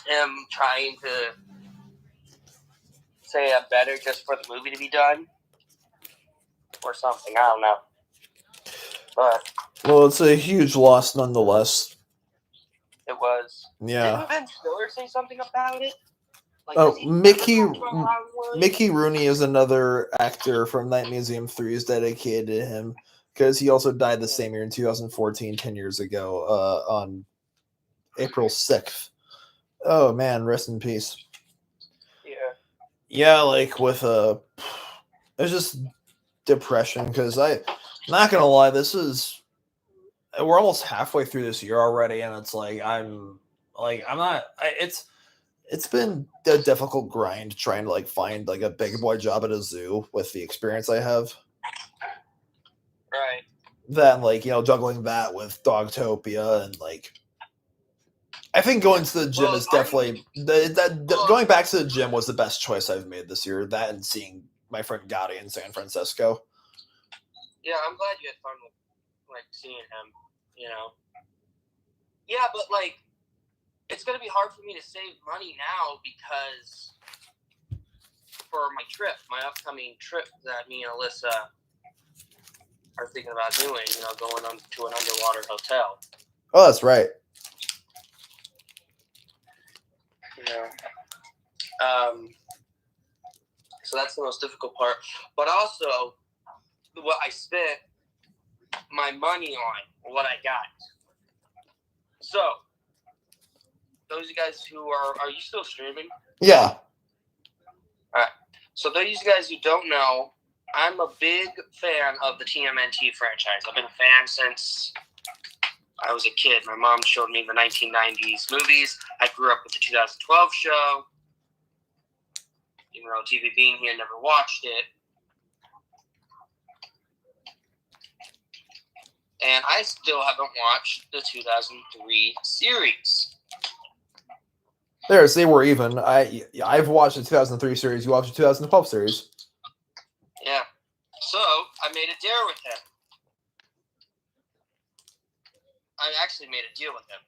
him trying to say it better just for the movie to be done or something. I don't know. But well, it's a huge loss nonetheless. It was. Yeah. Didn't Ben Stiller say something about it? Like, Oh, does he ever talk about Robin Williams? Mickey Rooney is another actor from Night Museum 3 is dedicated to him because he also died the same year in 2014, 10 years ago, on April 6th. Oh man, rest in peace. Yeah. Yeah, like with it's just depression because not gonna lie, we're almost halfway through this year already, and it's like I'm not. It's been a difficult grind trying to like find like a big boy job at a zoo with the experience I have. Right. Then like juggling that with Dogtopia and like I think going to the gym is definitely going back to the gym was the best choice I've made this year. That and seeing my friend Gotti in San Francisco. Yeah, I'm glad you had fun with like seeing him. Yeah, but like it's gonna be hard for me to save money now because for my upcoming trip that me and Alyssa are thinking about doing, going on to an underwater hotel. Oh, that's right. So that's the most difficult part. But also, what I spent my money on, what I got. So, those of you guys who are you still streaming? Yeah. All right. So those of you guys who don't know, I'm a big fan of the TMNT franchise. I've been a fan since I was a kid. My mom showed me the 1990s movies. I grew up with the 2012 show. Even though TV being here, never watched it. And I still haven't watched the 2003 series. There, see, we're even. I've watched the 2003 series. You watched the 2012 series. Yeah. So I made a deal with him. I actually made a deal with him,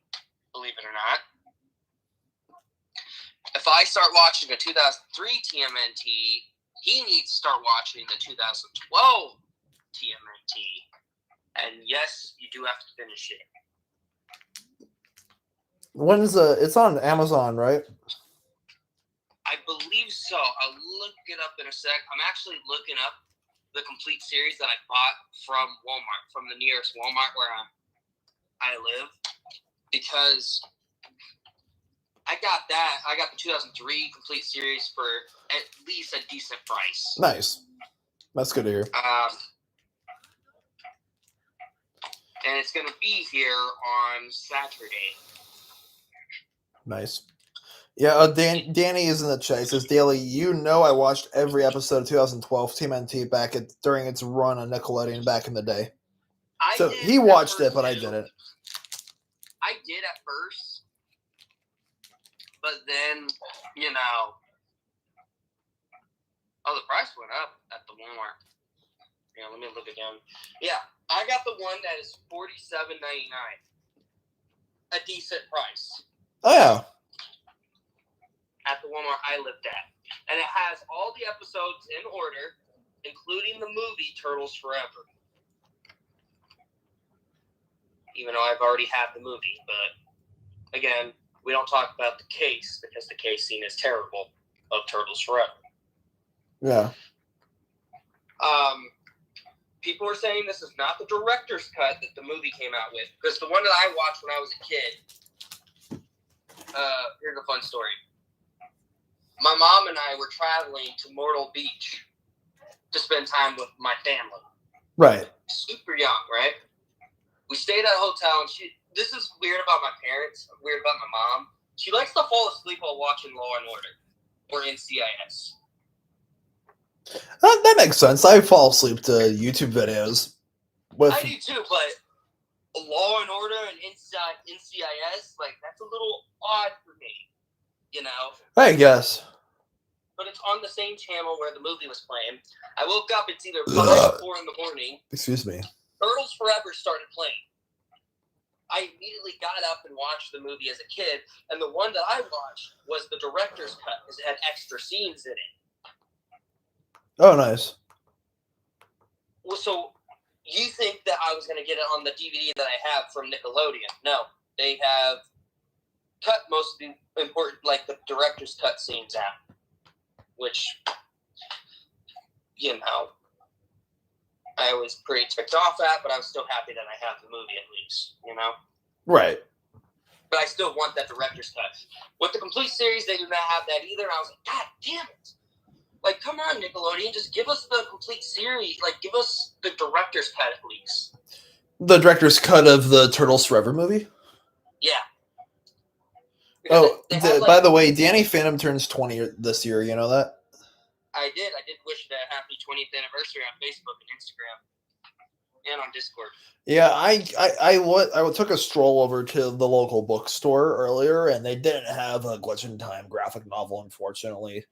believe it or not. If I start watching the 2003 TMNT, he needs to start watching the 2012 TMNT. And yes, you do have to finish it. It's on Amazon, right? I believe so. I'll look it up in a sec. I'm actually looking up the complete series that I bought from Walmart, from the nearest Walmart where I live, because I got the 2003 complete series for at least a decent price. Nice. That's good to hear. And it's going to be here on Saturday. Nice. Yeah, Danny is in the chat. He says, Daily, I watched every episode of 2012 TMNT during its run on Nickelodeon back in the day. So he watched it, but I didn't. I did at first, but then, the price went up at the Walmart. Yeah, let me look again. Yeah, I got the one that is $47.99. A decent price. Oh, yeah. At the Walmart I lived at. And it has all the episodes in order, including the movie Turtles Forever. Even though I've already had the movie. But, again, we don't talk about the case because the case scene is terrible of Turtles Forever. Yeah. People were saying this is not the director's cut that the movie came out with. Because the one that I watched when I was a kid, here's a fun story. My mom and I were traveling to Myrtle Beach to spend time with my family. Right. Super young, right? We stayed at a hotel, and this is weird about my parents, weird about my mom. She likes to fall asleep while watching Law & Order or NCIS. That makes sense. I fall asleep to YouTube videos. I do too, but Law & Order and NCIS, like, that's a little odd for me, I guess. But it's on the same channel where the movie was playing. I woke up, it's either 5 or 4 in the morning. Excuse me. Turtles Forever started playing. I immediately got up and watched the movie as a kid, and the one that I watched was the director's cut because it had extra scenes in it. Oh, nice. Well, so you think that I was going to get it on the DVD that I have from Nickelodeon? No, they have cut most of the important, like the director's cut scenes out, which, you know, I was pretty ticked off at, but I was still happy that I have the movie at least, you know? Right. But I still want that director's cut. With the complete series, they do not have that either, and I was like, God damn it. Like, come on, Nickelodeon, just give us the complete series. Like, give us the director's cut at least. The director's cut of the Turtles Forever movie? Yeah. Because by the way, Danny Phantom turns 20 this year, you know that? I did wish it a happy 20th anniversary on Facebook and Instagram. And on Discord. Yeah, I took a stroll over to the local bookstore earlier, and they didn't have a Glitch in Time graphic novel, unfortunately.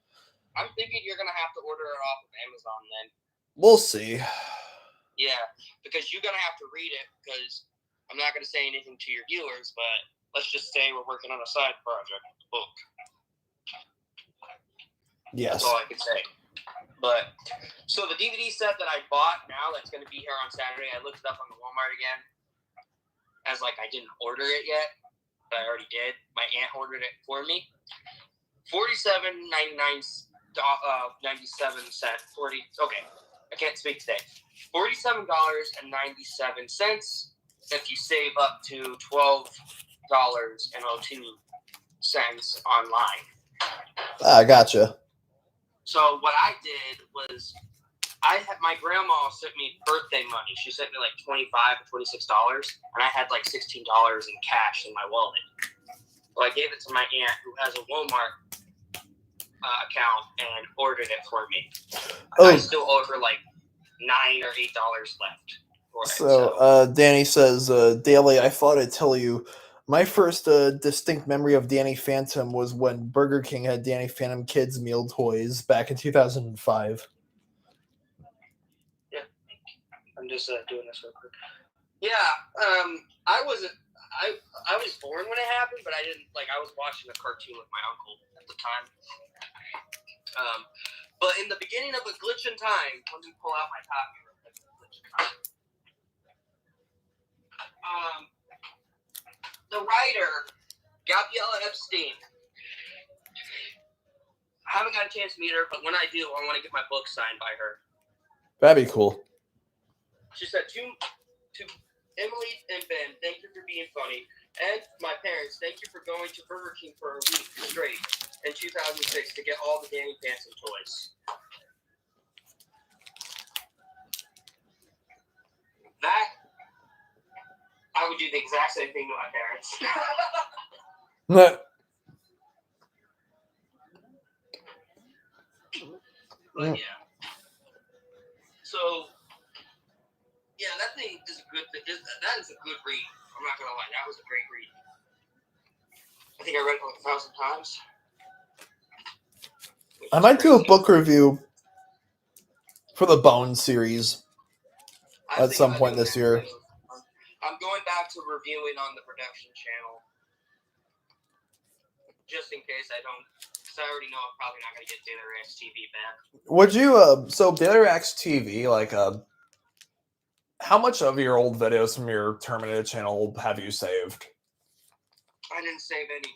I'm thinking you're gonna have to order it off of Amazon then. We'll see. Yeah, because you're gonna have to read it. Because I'm not gonna say anything to your viewers, but let's just say we're working on a side project book. Yes. That's all I can say. But so the DVD set that I bought now, that's going to be here on Saturday. I looked it up on the Walmart again, as like I didn't order it yet, but I already did. My aunt ordered it for me. $47.99, 97 cents. Okay, I can't speak today. $47.97 if you save up to $12.02 online. I gotcha. So what I did was, my grandma sent me birthday money. She sent me like $25 or $26, and I had like $16 in cash in my wallet. So I gave it to my aunt, who has a Walmart account, and ordered it for me. Oh. I still owe her like $9 or $8 left for it. So Danny says, Daily, I thought I'd tell you, my first distinct memory of Danny Phantom was when Burger King had Danny Phantom Kids meal toys back in 2005. Yeah, I'm just doing this real quick. Yeah, I was born when it happened, but I didn't, like, I was watching a cartoon with my uncle at the time. But in the beginning of A Glitch in Time, let me pull out my copy real quick. Glitch in Time. The writer, Gabriella Epstein. I haven't got a chance to meet her, but when I do, I want to get my book signed by her. That'd be cool. She said, to Emily and Ben, thank you for being funny. And my parents, thank you for going to Burger King for a week straight in 2006 to get all the Danny Phantom toys. That, I would do the exact same thing to my parents. But yeah. So, yeah, that thing is a good. That is a good read. I'm not gonna lie, that was a great read. I think I read it like 1,000 times. I might do a book review for the Bone series at some point this year. I'm going back to reviewing on the production channel, just in case I don't, because I already know I'm probably not going to get Dailyrax TV back. Would you, so Dailyrax TV, like, how much of your old videos from your terminated channel have you saved? I didn't save any.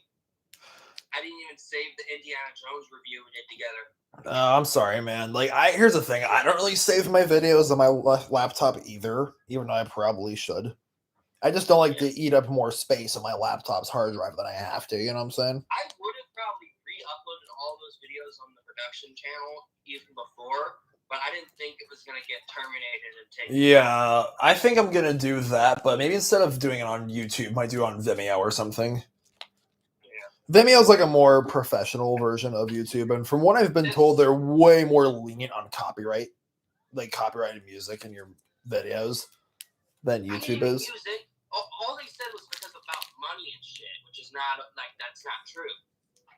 I didn't even save the Indiana Jones review we did together. I'm sorry, man. Like, here's the thing. I don't really save my videos on my laptop either, even though I probably should. I just don't like to eat up more space on my laptop's hard drive than I have to. You know what I'm saying? I would have probably re-uploaded all those videos on the production channel even before, but I didn't think it was going to get terminated and taken. Yeah, I think I'm going to do that, but maybe instead of doing it on YouTube, I might do it on Vimeo or something. Vimeo is like a more professional version of YouTube, and from what I've been told, they're way more lenient on copyright, like copyrighted music in your videos than YouTube is. Use it. All they said was because about money and shit, which is not, like, that's not true.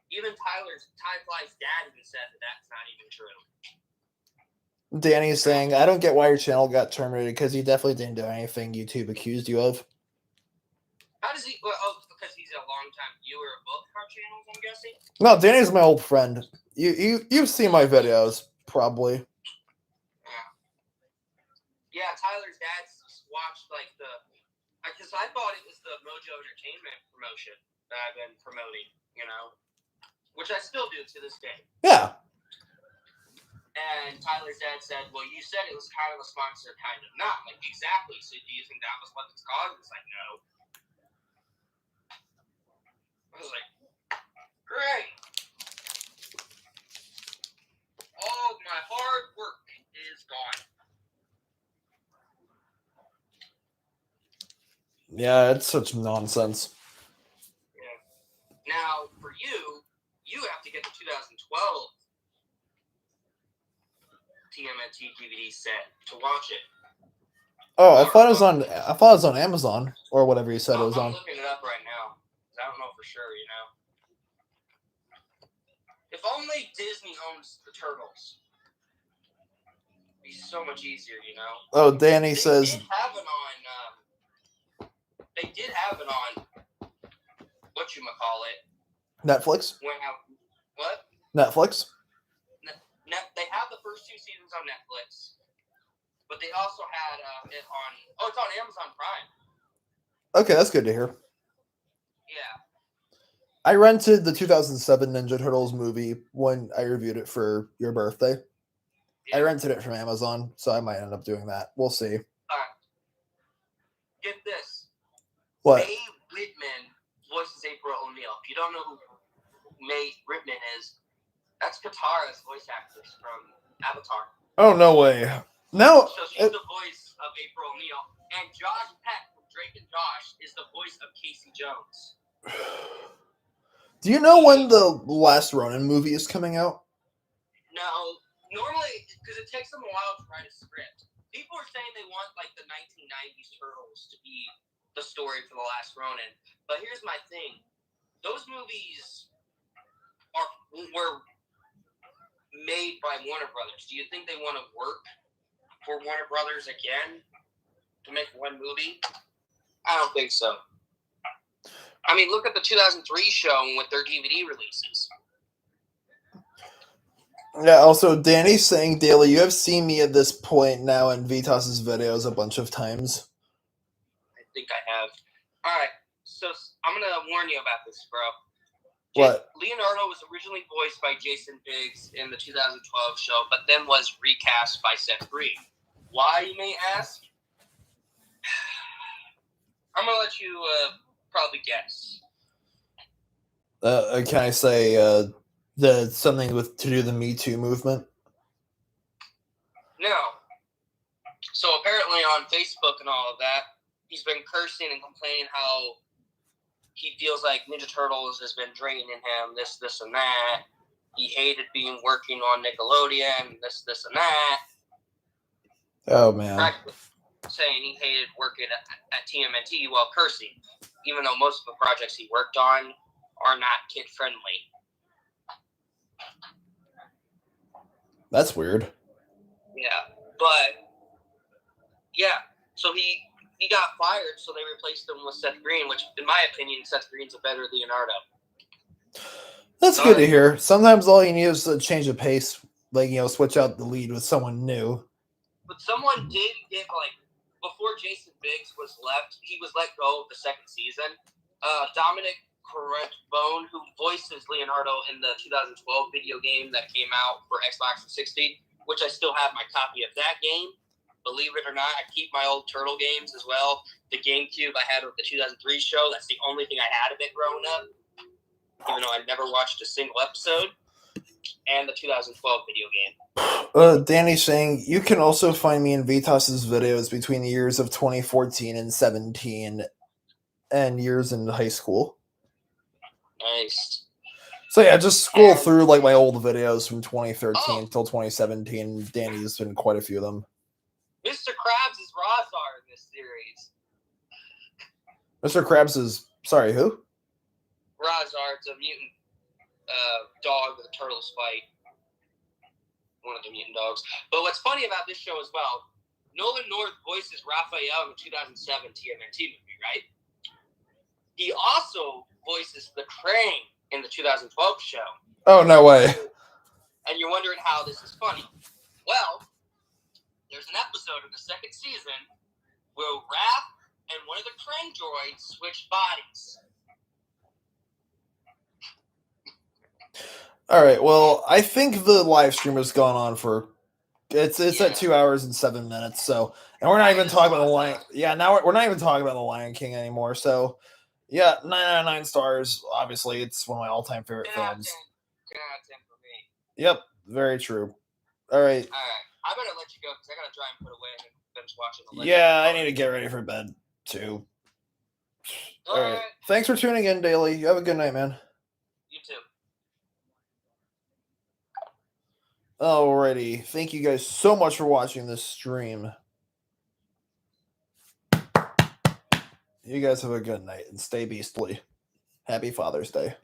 Even Tyfly's dad even said that that's not even true. Danny's saying, I don't get why your channel got terminated, because you definitely didn't do anything YouTube accused you of. How does he? Oh, because he's a long-time viewer of both of our channels, I'm guessing? No, Danny's my old friend. You've seen my videos, probably. Yeah, Tyler's dad watched, like, because I thought it was the Mojo Entertainment promotion. that I've been promoting, which I still do to this day. Yeah. And Tyler's dad said, well, you said it was kind of a sponsor, kind of not. Like, exactly. So do you think that was what it's caused? It's like, no. I was like, great. All of my hard work is gone. Yeah, it's such nonsense. Yeah. Now, for you have to get the 2012 TMNT DVD set to watch it. Oh, I thought it was on Amazon or whatever you said it was on. I'm looking it up right now. I don't know for sure, If only Disney owns the Turtles. It'd be so much easier, Oh, Danny says... They did have it on whatchamacallit. Netflix? What? Netflix? They have the first 2 seasons on Netflix, but they also had it on. Oh, it's on Amazon Prime. Okay, that's good to hear. Yeah. I rented the 2007 Ninja Turtles movie when I reviewed it for your birthday. Yeah. I rented it from Amazon, so I might end up doing that. We'll see. All right. Get this. What? Mae Whitman voices April O'Neil. If you don't know who Mae Whitman is, that's Katara's voice actress from Avatar. Oh, no way. No. So she's the voice of April O'Neil. And Josh Peck from Drake and Josh is the voice of Casey Jones. Do you know when the last Ronin movie is coming out? No. Normally, because it takes them a while to write a script. People are saying they want, like, the 1990s Turtles to be the story for the last Ronin. But here's my thing. Those movies were made by Warner Brothers. Do you think they want to work for Warner Brothers again to make one movie? I don't think so. I mean, look at the 2003 show with their DVD releases. Yeah, also, Danny's saying, Daily, you have seen me at this point now in Vitas's videos a bunch of times. I think I have. All right, so I'm going to warn you about this, bro. What? Leonardo was originally voiced by Jason Biggs in the 2012 show, but then was recast by Seth Green. Why, you may ask? I'm going to let you probably guess. Can I say something to do the Me Too movement? No. So apparently on Facebook and all of that, he's been cursing and complaining how he feels like Ninja Turtles has been draining him, this, and that. He hated working on Nickelodeon, this, and that. Oh, man. Saying he hated working at TMNT while cursing, even though most of the projects he worked on are not kid-friendly. That's weird. Yeah, but, yeah, so he got fired, so they replaced him with Seth Green, which, in my opinion, Seth Green's a better Leonardo. That's good to hear. Sometimes all you need is to change the pace, like, switch out the lead with someone new. But someone did get, before Jason Biggs was left, he was let go of the second season. Dominic Correct-Bone, who voices Leonardo in the 2012 video game that came out for Xbox 360, which I still have my copy of that game. Believe it or not, I keep my old Turtle games as well. The GameCube I had with the 2003 show, that's the only thing I had of it growing up, even though I never watched a single episode. And the 2012 video game. Danny's saying, you can also find me in Vitas's videos between the years of 2014 and 17 and years in high school. Nice. So yeah, just scroll through like my old videos from 2013 till 2017. Danny's been quite a few of them. Mr. Krabs is Razar in this series. Mr. Krabs is... Sorry, who? Razar, it's a mutant dog that the turtles fight. One of the mutant dogs. But what's funny about this show as well, Nolan North voices Raphael in the 2007 TMNT movie, right? He also voices the Krang in the 2012 show. Oh, no way. And you're wondering how this is funny. Well, there's an episode in the second season where Raph and one of the Krang droids switch bodies. All right. Well, I think the live stream has gone on for it's at 2 hours and 7 minutes. So, and we're not even talking about the Lion. Yeah, now we're not even talking about the Lion King anymore. So, yeah, 9 out of 9 stars. Obviously, it's one of my all-time favorite 10 out of films. 10. 10 out of 10 for me. Yep, very true. All right. All right. I better let you go because I gotta try and put away and finish watching the. Yeah, I need to get ready for bed too. All right. Thanks for tuning in, Daily. You have a good night, man. You too. Alrighty. Thank you guys so much for watching this stream. You guys have a good night and stay beastly. Happy Father's Day.